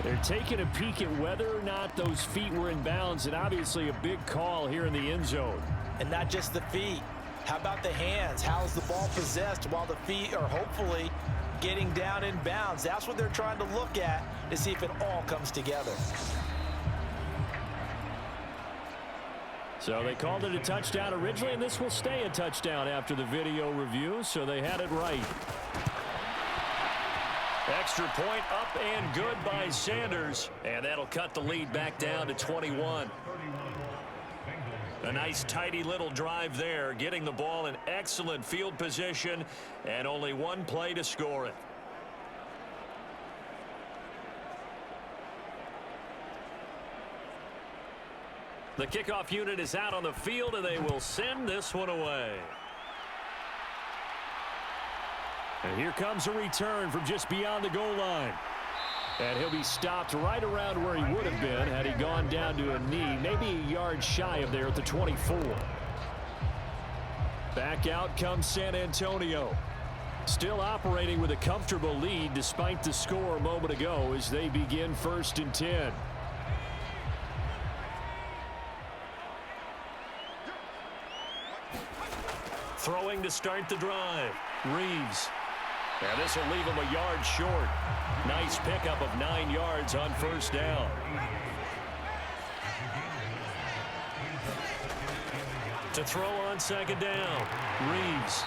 They're taking a peek at whether or not those feet were in bounds, and obviously a big call here in the end zone. And not just the feet. How about the hands? How's the ball possessed while the feet are hopefully getting down in bounds? That's what they're trying to look at to see if it all comes together. So they called it a touchdown originally, and this will stay a touchdown after the video review, so they had it right. Extra point up and good by Sanders, and that'll cut the lead back down to 21. A nice tidy little drive there, getting the ball in excellent field position, and only one play to score it. The kickoff unit is out on the field, and they will send this one away. And here comes a return from just beyond the goal line. And he'll be stopped right around where he would have been had he gone down to a knee, maybe a yard shy of there at the 24. Back out comes San Antonio. Still operating with a comfortable lead despite the score a moment ago as they begin 1st and 10. Throwing to start the drive. Reeves. And this will leave him a yard short. Nice pickup of 9 yards on 1st down. To throw on 2nd down. Reeves.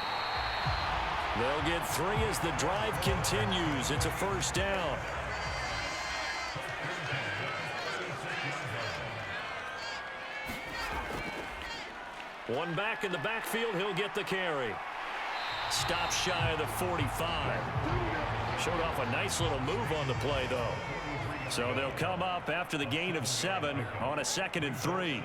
They'll get 3 as the drive continues. It's a 1st down. One back in the backfield. He'll get the carry. Stop shy of the 45. Showed off a nice little move on the play, though. So they'll come up after the gain of 7 on a 2nd and 3.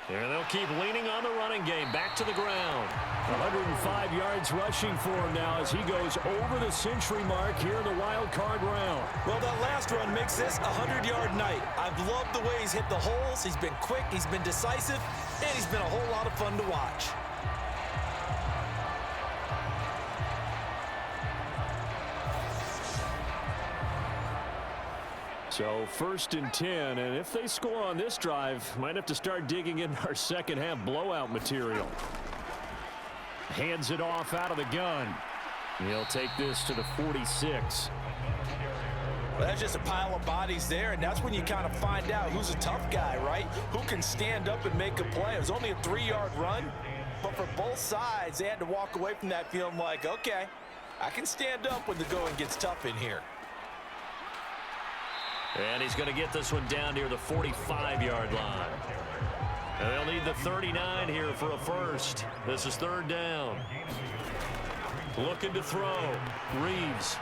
And they'll keep leaning on the running game. Back to the ground. 105 yards rushing for him now as he goes over the century mark here in the wild card round. Well, that last run makes this a 100-yard night. I've loved the way he's hit the holes. He's been quick, he's been decisive, and he's been a whole lot of fun to watch. So 1st and 10, and if they score on this drive, might have to start digging in our second half blowout material. Hands it off out of the gun. He'll take this to the 46. Well, that's just a pile of bodies there, and that's when you kind of find out who's a tough guy, right? Who can stand up and make a play. It was only a 3-yard run, but for both sides, they had to walk away from that feeling like, okay, I can stand up when the going gets tough in here. And he's going to get this one down near the 45-yard line. And they'll need the 39 here for a 1st. This is 3rd down. Looking to throw. Reeves.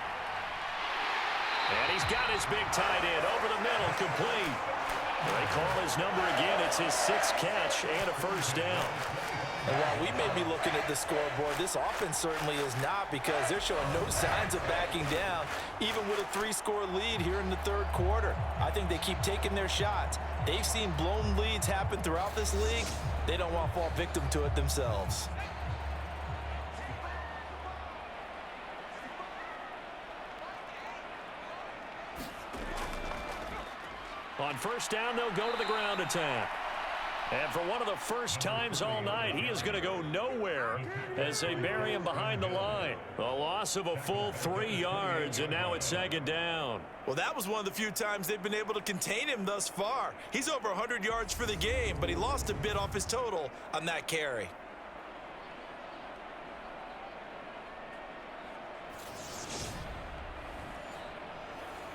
And he's got his big tight end over the middle, complete. They call his number again. It's his 6th catch and a 1st down. And while we may be looking at the scoreboard, this offense certainly is not, because they're showing no signs of backing down, even with a 3-score lead here in the 3rd quarter. I think they keep taking their shots. They've seen blown leads happen throughout this league. They don't want to fall victim to it themselves. On 1st down, they'll go to the ground attack. And for one of the first times all night, he is going to go nowhere as they bury him behind the line. A loss of a full 3 yards, and now it's 2nd down. Well, that was one of the few times they've been able to contain him thus far. He's over 100 yards for the game, but he lost a bit off his total on that carry.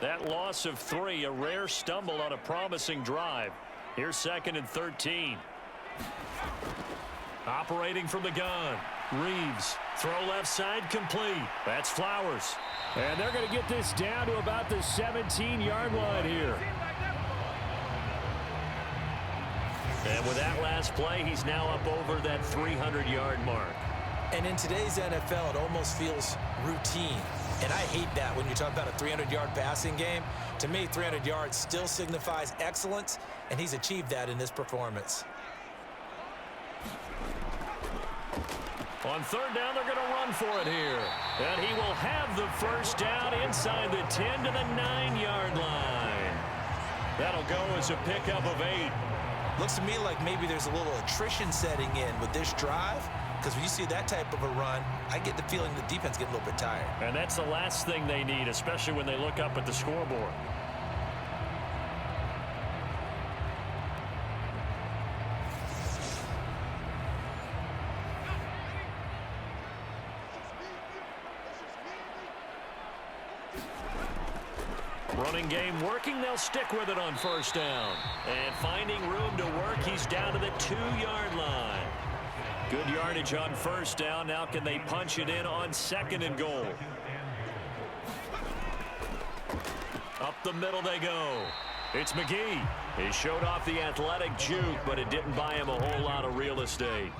That loss of 3, a rare stumble on a promising drive. Here's 2nd and 13. Operating from the gun. Reeves. Throw left side complete. That's Flowers. And they're going to get this down to about the 17-yard line here. And with that last play, he's now up over that 300-yard mark. And in today's NFL, it almost feels routine. And I hate that when you talk about a 300-yard passing game. To me, 300 yards still signifies excellence, and he's achieved that in this performance. On 3rd down, they're going to run for it here. And he will have the first down inside the 10 to the 9-yard line. That'll go as a pickup of 8. Looks to me like maybe there's a little attrition setting in with this drive, because when you see that type of a run, I get the feeling the defense get a little bit tired. And that's the last thing they need, especially when they look up at the scoreboard. Running game working. They'll stick with it on 1st down. And finding room to work, he's down to the 2-yard line. Good yardage on 1st down. Now can they punch it in on 2nd and goal? Up the middle they go. It's McGee. He showed off the athletic juke, but it didn't buy him a whole lot of real estate.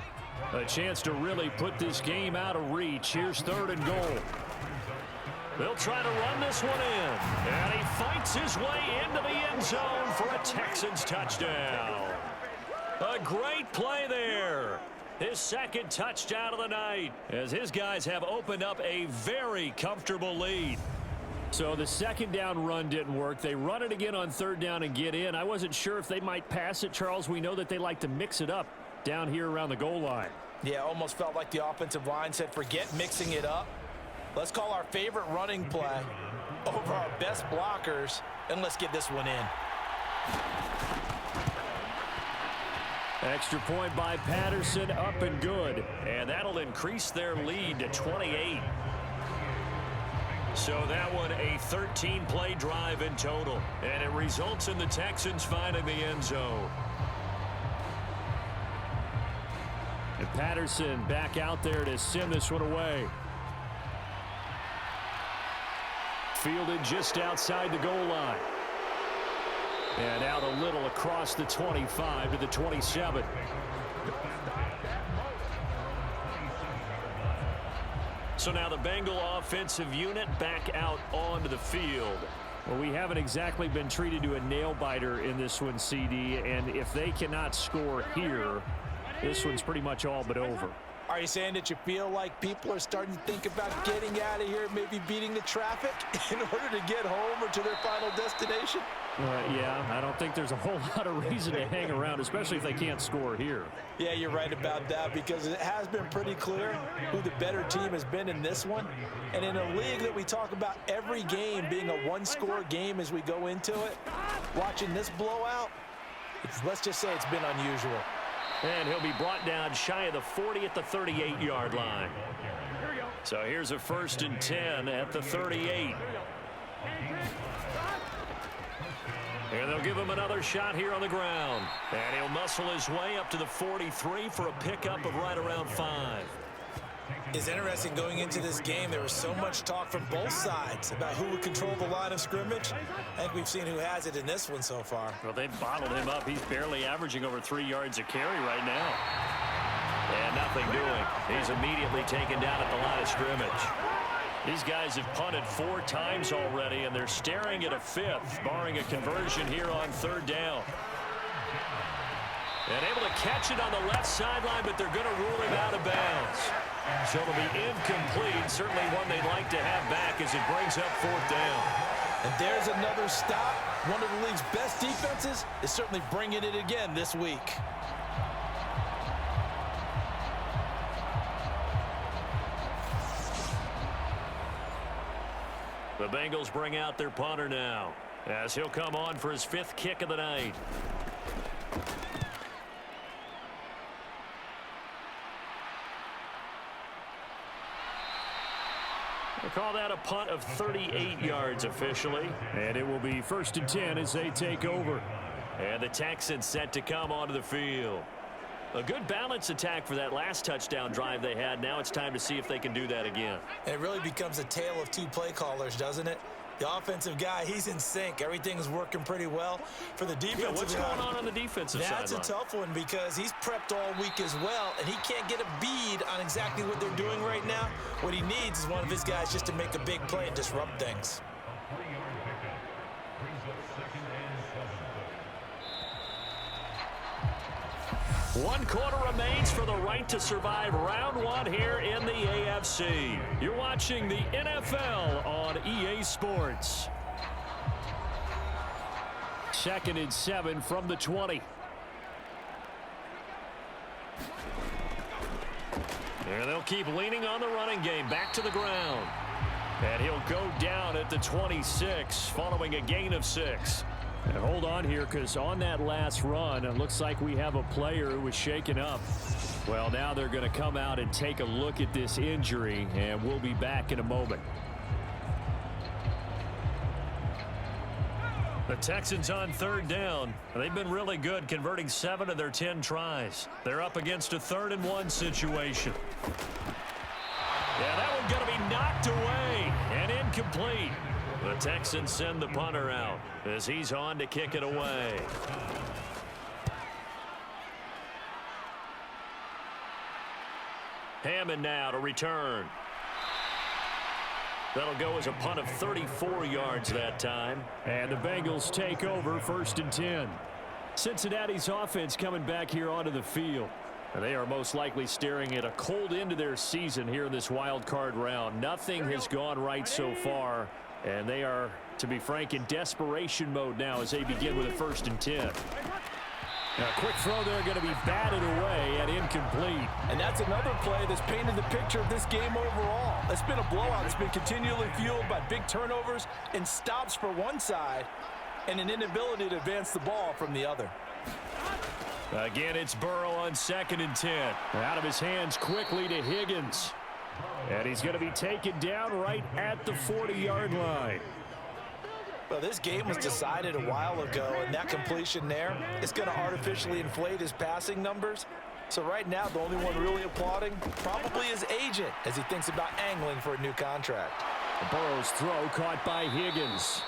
A chance to really put this game out of reach. Here's 3rd and goal. They'll try to run this one in. And he fights his way into the end zone for a Texans touchdown. A great play there. His 2nd touchdown of the night, as his guys have opened up a very comfortable lead. So the 2nd down run didn't work. They run it again on 3rd down and get in. I wasn't sure if they might pass it, Charles. We know that they like to mix it up down here around the goal line. Yeah, almost felt like the offensive line said, forget mixing it up. Let's call our favorite running play over our best blockers, and let's get this one in. Extra point by Patterson, up and good. And that'll increase their lead to 28. So that one a 13-play drive in total. And it results in the Texans finding the end zone. And Patterson back out there to send this one away. Fielded just outside the goal line. And out a little across the 25 to the 27. So now the Bengal offensive unit back out onto the field. Well, we haven't exactly been treated to a nail-biter in this one, CD. And if they cannot score here, this one's pretty much all but over. Are you saying that you feel like people are starting to think about getting out of here, maybe beating the traffic in order to get home or to their final destination? Yeah, I don't think there's a whole lot of reason to hang around, especially if they can't score here. Yeah, you're right about that, because it has been pretty clear who the better team has been in this one. And in a league that we talk about every game being a one-score game as we go into it, watching this blowout, let's just say it's been unusual. And he'll be brought down shy of the 40 at the 38-yard line. So here's a 1st and 10 at the 38. And they'll give him another shot here on the ground. And he'll muscle his way up to the 43 for a pickup of right around 5. It's interesting going into this game. There was so much talk from both sides about who would control the line of scrimmage. I think we've seen who has it in this one so far. Well, they've bottled him up. He's barely averaging over 3 yards a carry right now. And nothing doing. He's immediately taken down at the line of scrimmage. These guys have punted 4 times already, and they're staring at a 5th, barring a conversion here on 3rd down. And able to catch it on the left sideline, but they're going to rule him out of bounds. So it'll be incomplete. Certainly one they'd like to have back as it brings up 4th down. And there's another stop. One of the league's best defenses is certainly bringing it again this week. The Bengals bring out their punter now, as he'll come on for his 5th kick of the night. We'll call that a punt of 38 yards officially. And it will be 1st and 10 as they take over. And the Texans set to come onto the field. A good balanced attack for that last touchdown drive they had. Now it's time to see if they can do that again. And it really becomes a tale of two play callers, doesn't it? The offensive guy, he's in sync. Everything's working pretty well. For the defensive guy, what's going on the defensive side? That's a tough one because he's prepped all week as well, and he can't get a bead on exactly what they're doing right now. What he needs is one of his guys just to make a big play and disrupt things. One quarter remains for the right to survive round one here in the AFC. You're watching the NFL on EA Sports. 2nd and 7 from the 20. And they'll keep leaning on the running game. Back to the ground. And he'll go down at the 26 following a gain of 6. And hold on here, because on that last run, it looks like we have a player who was shaken up. Well, now they're going to come out and take a look at this injury, and we'll be back in a moment. The Texans on 3rd down. They've been really good, converting 7 of their 10 tries. They're up against a 3rd and 1 situation. Yeah, that one's going to be knocked away and incomplete. The Texans send the punter out as he's on to kick it away. Hammond now to return. That'll go as a punt of 34 yards that time. And the Bengals take over 1st and 10. Cincinnati's offense coming back here onto the field. And they are most likely staring at a cold end to their season here in this wild card round. Nothing has gone right so far. And they are, to be frank, in desperation mode now as they begin with a 1st and 10. Now, a quick throw there going to be batted away and incomplete. And that's another play that's painted the picture of this game overall. It's been a blowout. It's been continually fueled by big turnovers and stops for one side and an inability to advance the ball from the other. Again, it's Burrow on 2nd and 10. Out of his hands quickly to Higgins. And he's going to be taken down right at the 40-yard line. Well, this game was decided a while ago, and that completion there is going to artificially inflate his passing numbers. So right now, the only one really applauding probably his agent as he thinks about angling for a new contract. Burrow's throw caught by Higgins.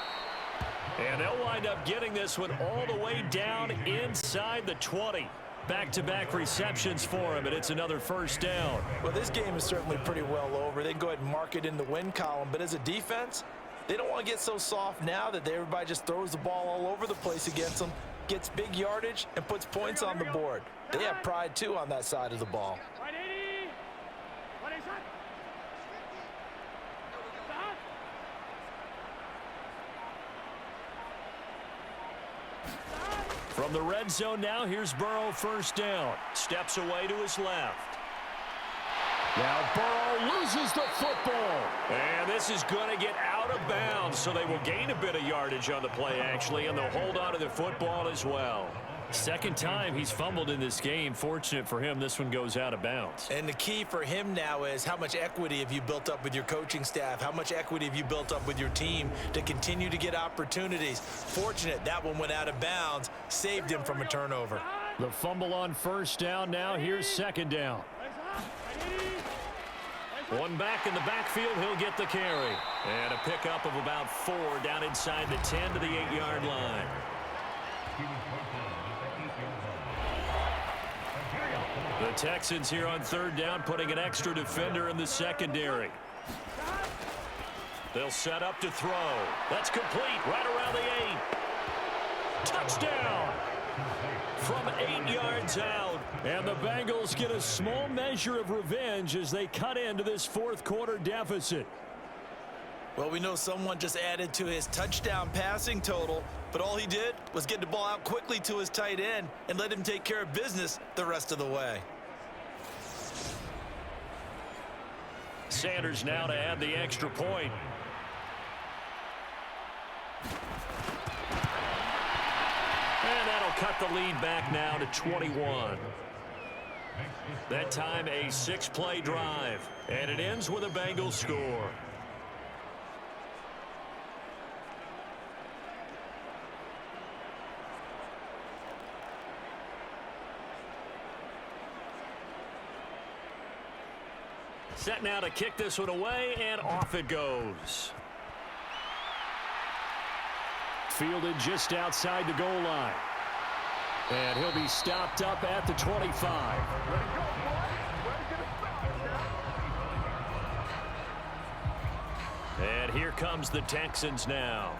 And they'll wind up getting this one all the way down inside the 20. Back-to-back receptions for him, and it's another 1st down. Well, this game is certainly pretty well over. They can go ahead and mark it in the win column, but as a defense, they don't want to get so soft now that everybody just throws the ball all over the place against them, gets big yardage, and puts points on the board. They have pride, too, on that side of the ball. From the red zone now, here's Burrow 1st down. Steps away to his left. Now Burrow loses the football. And this is going to get out of bounds, so they will gain a bit of yardage on the play, actually, and they'll hold on to the football as well. 2nd time he's fumbled in this game. Fortunate for him, this one goes out of bounds. And the key for him now is how much equity have you built up with your coaching staff? How much equity have you built up with your team to continue to get opportunities? Fortunate that one went out of bounds, saved him from a turnover. The fumble on 1st down now. Here's 2nd down. One back in the backfield, he'll get the carry. And a pickup of about 4 down inside the 10 to the 8-yard line. The Texans here on 3rd down, putting an extra defender in the secondary. They'll set up to throw. That's complete right around the 8. Touchdown! From 8 yards out. And the Bengals get a small measure of revenge as they cut into this 4th quarter deficit. Well, we know someone just added to his touchdown passing total, but all he did was get the ball out quickly to his tight end and let him take care of business the rest of the way. Sanders now to add the extra point. And that'll cut the lead back now to 21. That time a 6-play drive, and it ends with a Bengals score. Set now to kick this one away, and off it goes. Fielded just outside the goal line. And he'll be stopped up at the 25. And here comes the Texans now.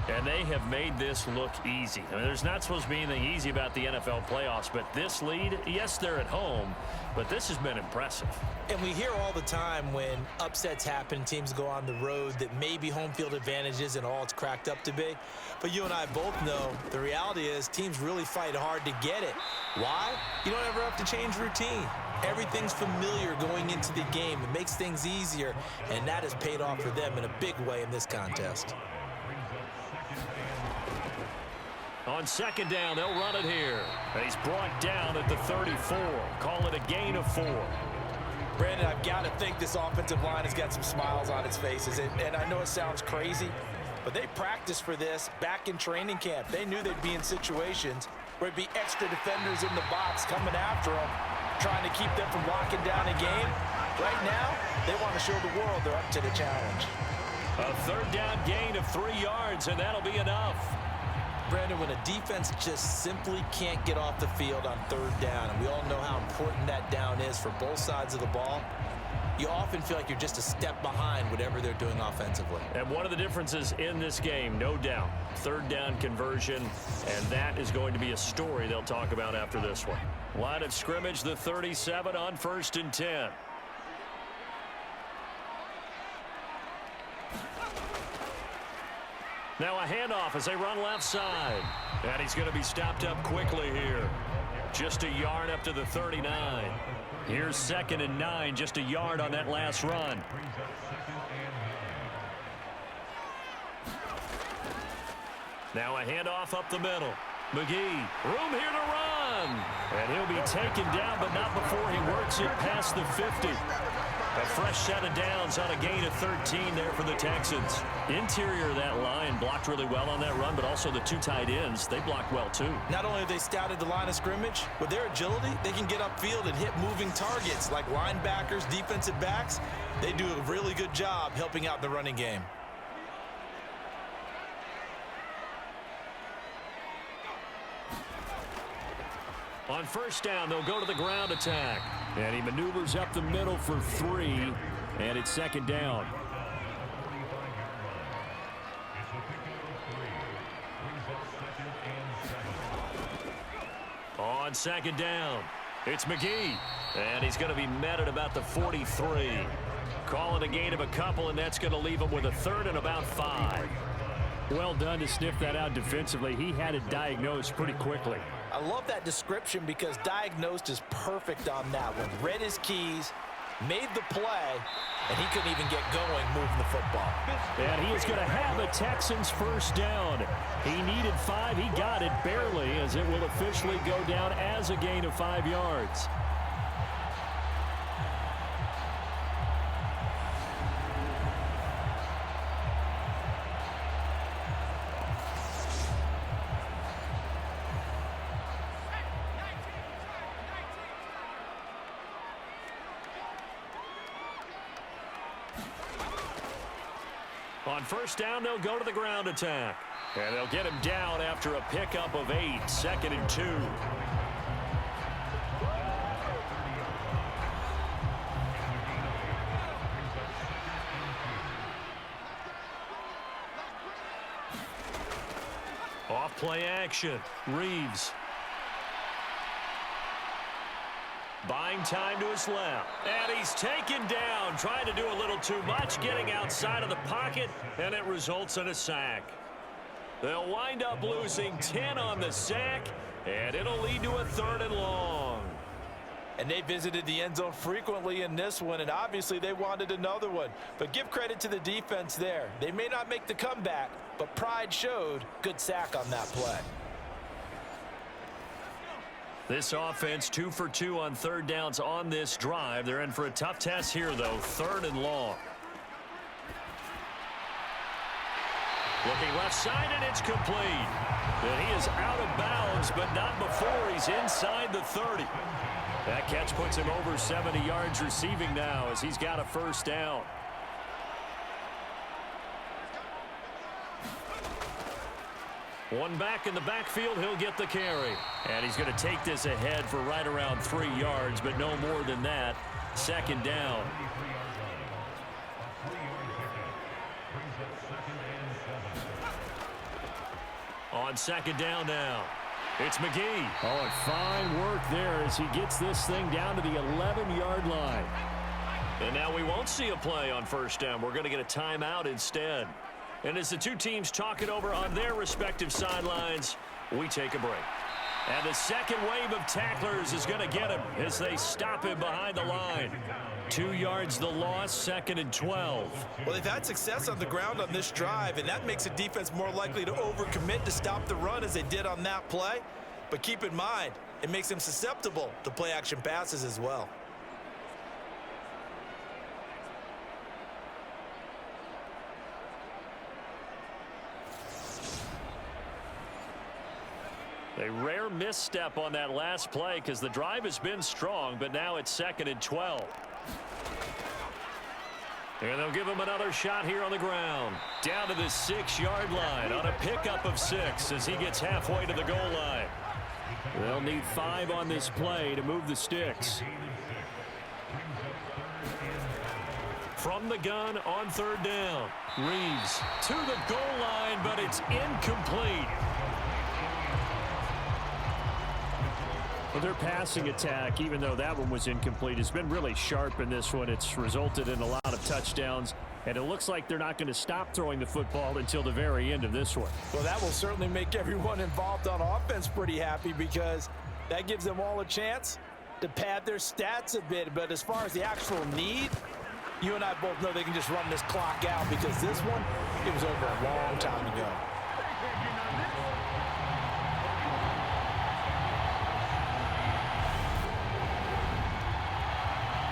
And they have made this look easy. I mean, there's not supposed to be anything easy about the NFL playoffs, but this lead, yes, they're at home, but this has been impressive. And we hear all the time when upsets happen, teams go on the road, that maybe home field advantage isn't all it's cracked up to be. But you and I both know the reality is teams really fight hard to get it. Why? You don't ever have to change routine. Everything's familiar going into the game. It makes things easier, and that has paid off for them in a big way in this contest. On second down, they'll run it here. And he's brought down at the 34. Call it a gain of 4. Brandon, I've got to think this offensive line has got some smiles on its faces. And I know it sounds crazy, but they practiced for this back in training camp. They knew they'd be in situations where it'd be extra defenders in the box coming after them, trying to keep them from locking down a game. Right now, they want to show the world they're up to the challenge. A third down gain of 3 yards, and that'll be enough. Brandon, when a defense just simply can't get off the field on third down, and we all know how important that down is for both sides of the ball, you often feel like you're just a step behind whatever they're doing offensively. And one of the differences in this game, no doubt, third down conversion, and that is going to be a story they'll talk about after this one. Line of scrimmage, the 37 on 1st and 10. Now a handoff as they run left side. And he's going to be stopped up quickly here. Just a yard up to the 39. Here's 2nd and 9, just a yard on that last run. Now a handoff up the middle. McGee, room here to run. And he'll be taken down, but not before he works it past the 50. A fresh set of downs on a gain of 13 there for the Texans. Interior of that line blocked really well on that run, but also the 2 tight ends, they blocked well too. Not only have they scouted the line of scrimmage, with their agility, they can get upfield and hit moving targets like linebackers, defensive backs. They do a really good job helping out the running game. On first down, they'll go to the ground attack. And he maneuvers up the middle for 3, and it's 2nd down. On 2nd down, it's McGee. And he's going to be met at about the 43. Call it a gain of a couple, and that's going to leave him with a 3rd and about 5. Well done to sniff that out defensively. He had it diagnosed pretty quickly. I love that description because diagnosed is perfect on that one. Read his keys, made the play, and he couldn't even get going moving the football. And he is going to have a Texans first down. He needed 5. He got it barely, as it will officially go down as a gain of 5 yards. On first down, they'll go to the ground attack. And they'll get him down after a pickup of 8, 2nd and 2. Off play action. Reeves. Buying time to his left. And he's taken down, trying to do a little too much, getting outside of the pocket, and it results in a sack. They'll wind up losing 10 on the sack, and it'll lead to a 3rd and long. And they visited the end zone frequently in this one, and obviously they wanted another one. But give credit to the defense there. They may not make the comeback, but pride showed. Good sack on that play. This offense 2 for 2 on 3rd downs on this drive. They're in for a tough test here, though. 3rd and long. Looking left side, and it's complete. And he is out of bounds, but not before he's inside the 30. That catch puts him over 70 yards receiving now as he's got a first down. One back in the backfield, he'll get the carry. And he's going to take this ahead for right around 3 yards, but no more than that. Second down. On second down now, it's McGee. Oh, and fine work there as he gets this thing down to the 11-yard line. And now we won't see a play on first down. We're going to get a timeout instead. And as the two teams talk it over on their respective sidelines, we take a break. And the second wave of tacklers is going to get him as they stop him behind the line. 2 yards the loss, 2nd and 12. Well, they've had success on the ground on this drive, and that makes a defense more likely to overcommit to stop the run as they did on that play. But keep in mind, it makes them susceptible to play-action passes as well. A rare misstep on that last play because the drive has been strong, but now it's 2nd and 12. And they'll give him another shot here on the ground. Down to the 6-yard line on a pickup of 6 as he gets halfway to the goal line. They'll need 5 on this play to move the sticks. From the gun on 3rd down. Reeves to the goal line, but it's incomplete. Well, their passing attack, even though that one was incomplete, has been really sharp in this one. It's resulted in a lot of touchdowns, and it looks like they're not going to stop throwing the football until the very end of this one. Well, that will certainly make everyone involved on offense pretty happy because that gives them all a chance to pad their stats a bit. But as far as the actual need, you and I both know they can just run this clock out because this one, it was over a long time ago.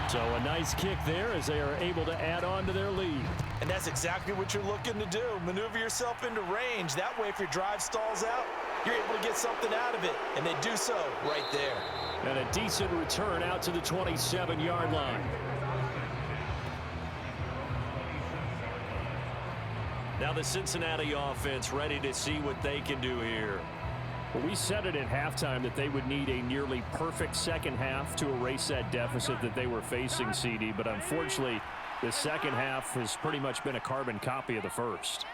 So a nice kick there as they are able to add on to their lead. And that's exactly what you're looking to do. Maneuver yourself into range. That way, if your drive stalls out, you're able to get something out of it. And they do so right there. And a decent return out to the 27-yard line. Now the Cincinnati offense ready to see what they can do here. Well, we said it at halftime that they would need a nearly perfect second half to erase that deficit that they were facing, CD. But unfortunately, the second half has pretty much been a carbon copy of the first.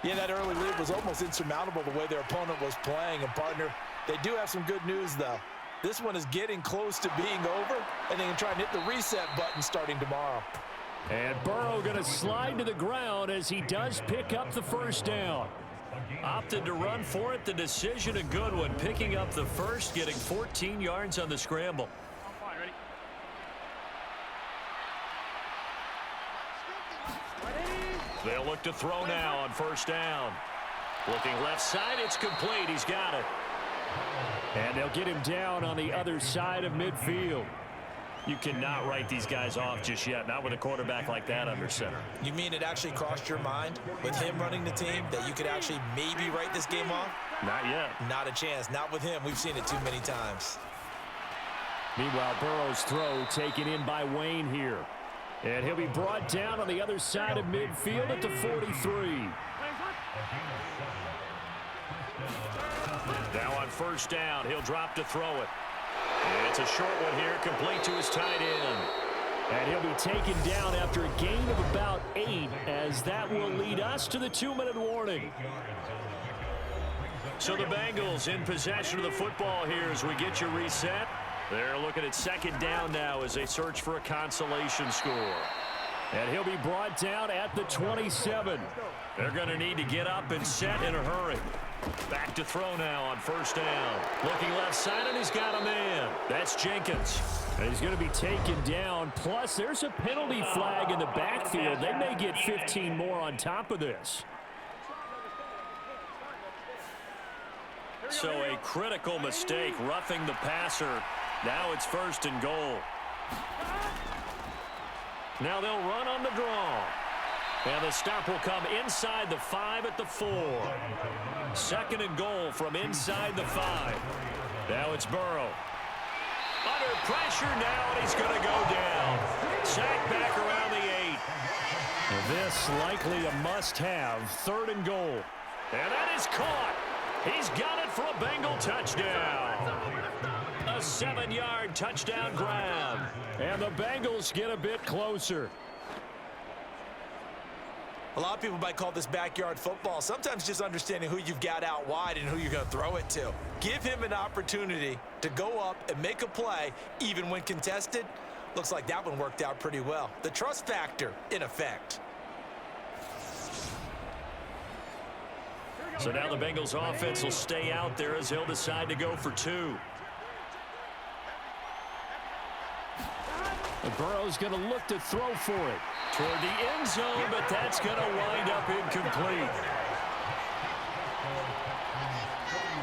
Yeah, that early lead was almost insurmountable the way their opponent was playing. And, partner, they do have some good news, though. This one is getting close to being over, and they can try and hit the reset button starting tomorrow. And Burrow going to slide to the ground as he does pick up the first down. Opted to run for it. The decision a good one. Picking up the first, getting 14 yards on the scramble. They'll look to throw now on first down. Looking left side, it's complete. He's got it. And they'll get him down on the other side of midfield. You cannot write these guys off just yet, not with a quarterback like that under center. You mean it actually crossed your mind with him running the team that you could actually maybe write this game off? Not yet. Not a chance. Not with him. We've seen it too many times. Meanwhile, Burrow's throw taken in by Wayne here. And he'll be brought down on the other side of midfield at the 43. Now on first down, he'll drop to throw it. And it's a short one here, complete to his tight end. And he'll be taken down after a gain of about 8, as that will lead us to the 2-minute warning. So the Bengals in possession of the football here as we get your reset. They're looking at second down now as they search for a consolation score. And he'll be brought down at the 27. They're going to need to get up and set in a hurry. Back to throw now on first down. Looking left side, and he's got a man. That's Jenkins. And he's going to be taken down. Plus, there's a penalty flag in the backfield. They may get 15 more on top of this. So a critical mistake, roughing the passer. Now it's first and goal. Now they'll run on the draw. And the stop will come inside the 5 at the 4. 2nd and goal from inside the 5. Now it's Burrow. Under pressure now, and he's going to go down. Sacked back around the 8. This likely a must-have. 3rd and goal. And that is caught. He's got it for a Bengal touchdown. A 7-yard touchdown grab. And the Bengals get a bit closer. A lot of people might call this backyard football. Sometimes just understanding who you've got out wide and who you're going to throw it to. Give him an opportunity to go up and make a play, even when contested. Looks like that one worked out pretty well. The trust factor in effect. So now the Bengals offense will stay out there as he'll decide to go for 2. And Burrow's going to look to throw for it. Toward the end zone, but that's going to wind up incomplete.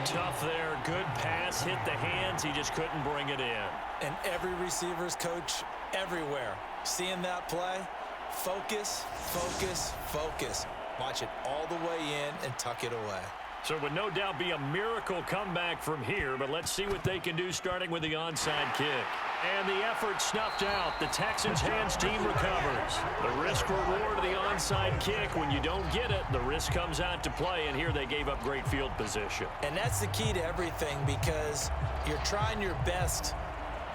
Tough there. Good pass. Hit the hands. He just couldn't bring it in. And every receiver's coach everywhere. Seeing that play, focus, focus, focus. Watch it all the way in and tuck it away. So it would no doubt be a miracle comeback from here, but let's see what they can do starting with the onside kick. And the effort snuffed out. The Texans hands team recovers. The risk reward of the onside kick. When you don't get it, the risk comes out to play, and here they gave up great field position. And that's the key to everything, because you're trying your best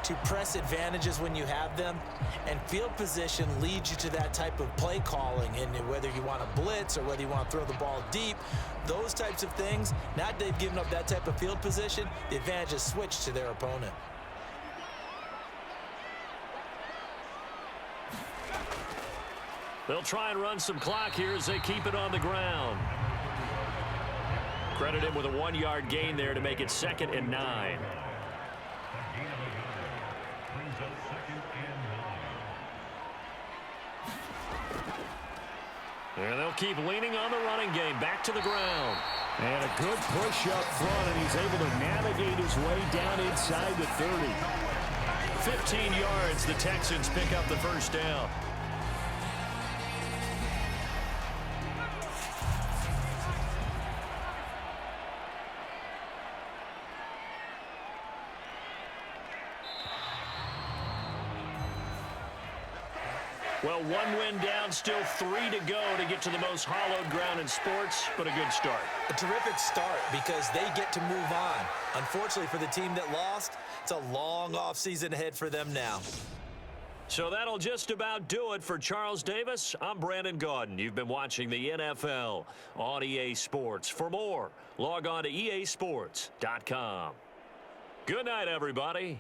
to press advantages when you have them, and field position leads you to that type of play calling. And whether you want to blitz or whether you want to throw the ball deep, those types of things, now that they've given up that type of field position, the advantage is switched to their opponent. They'll try and run some clock here as they keep it on the ground. Credit him with a 1-yard gain there to make it 2nd and 9. And they'll keep leaning on the running game. Back to the ground. And a good push up front, and he's able to navigate his way down inside the 30. 15 yards. The Texans pick up the first down. Well, 1 win down, still 3 to go to get to the most hallowed ground in sports, but a good start. A terrific start because they get to move on. Unfortunately for the team that lost, it's a long offseason ahead for them now. So that'll just about do it for Charles Davis. I'm Brandon Gaudin. You've been watching the NFL on EA Sports. For more, log on to easports.com. Good night, everybody.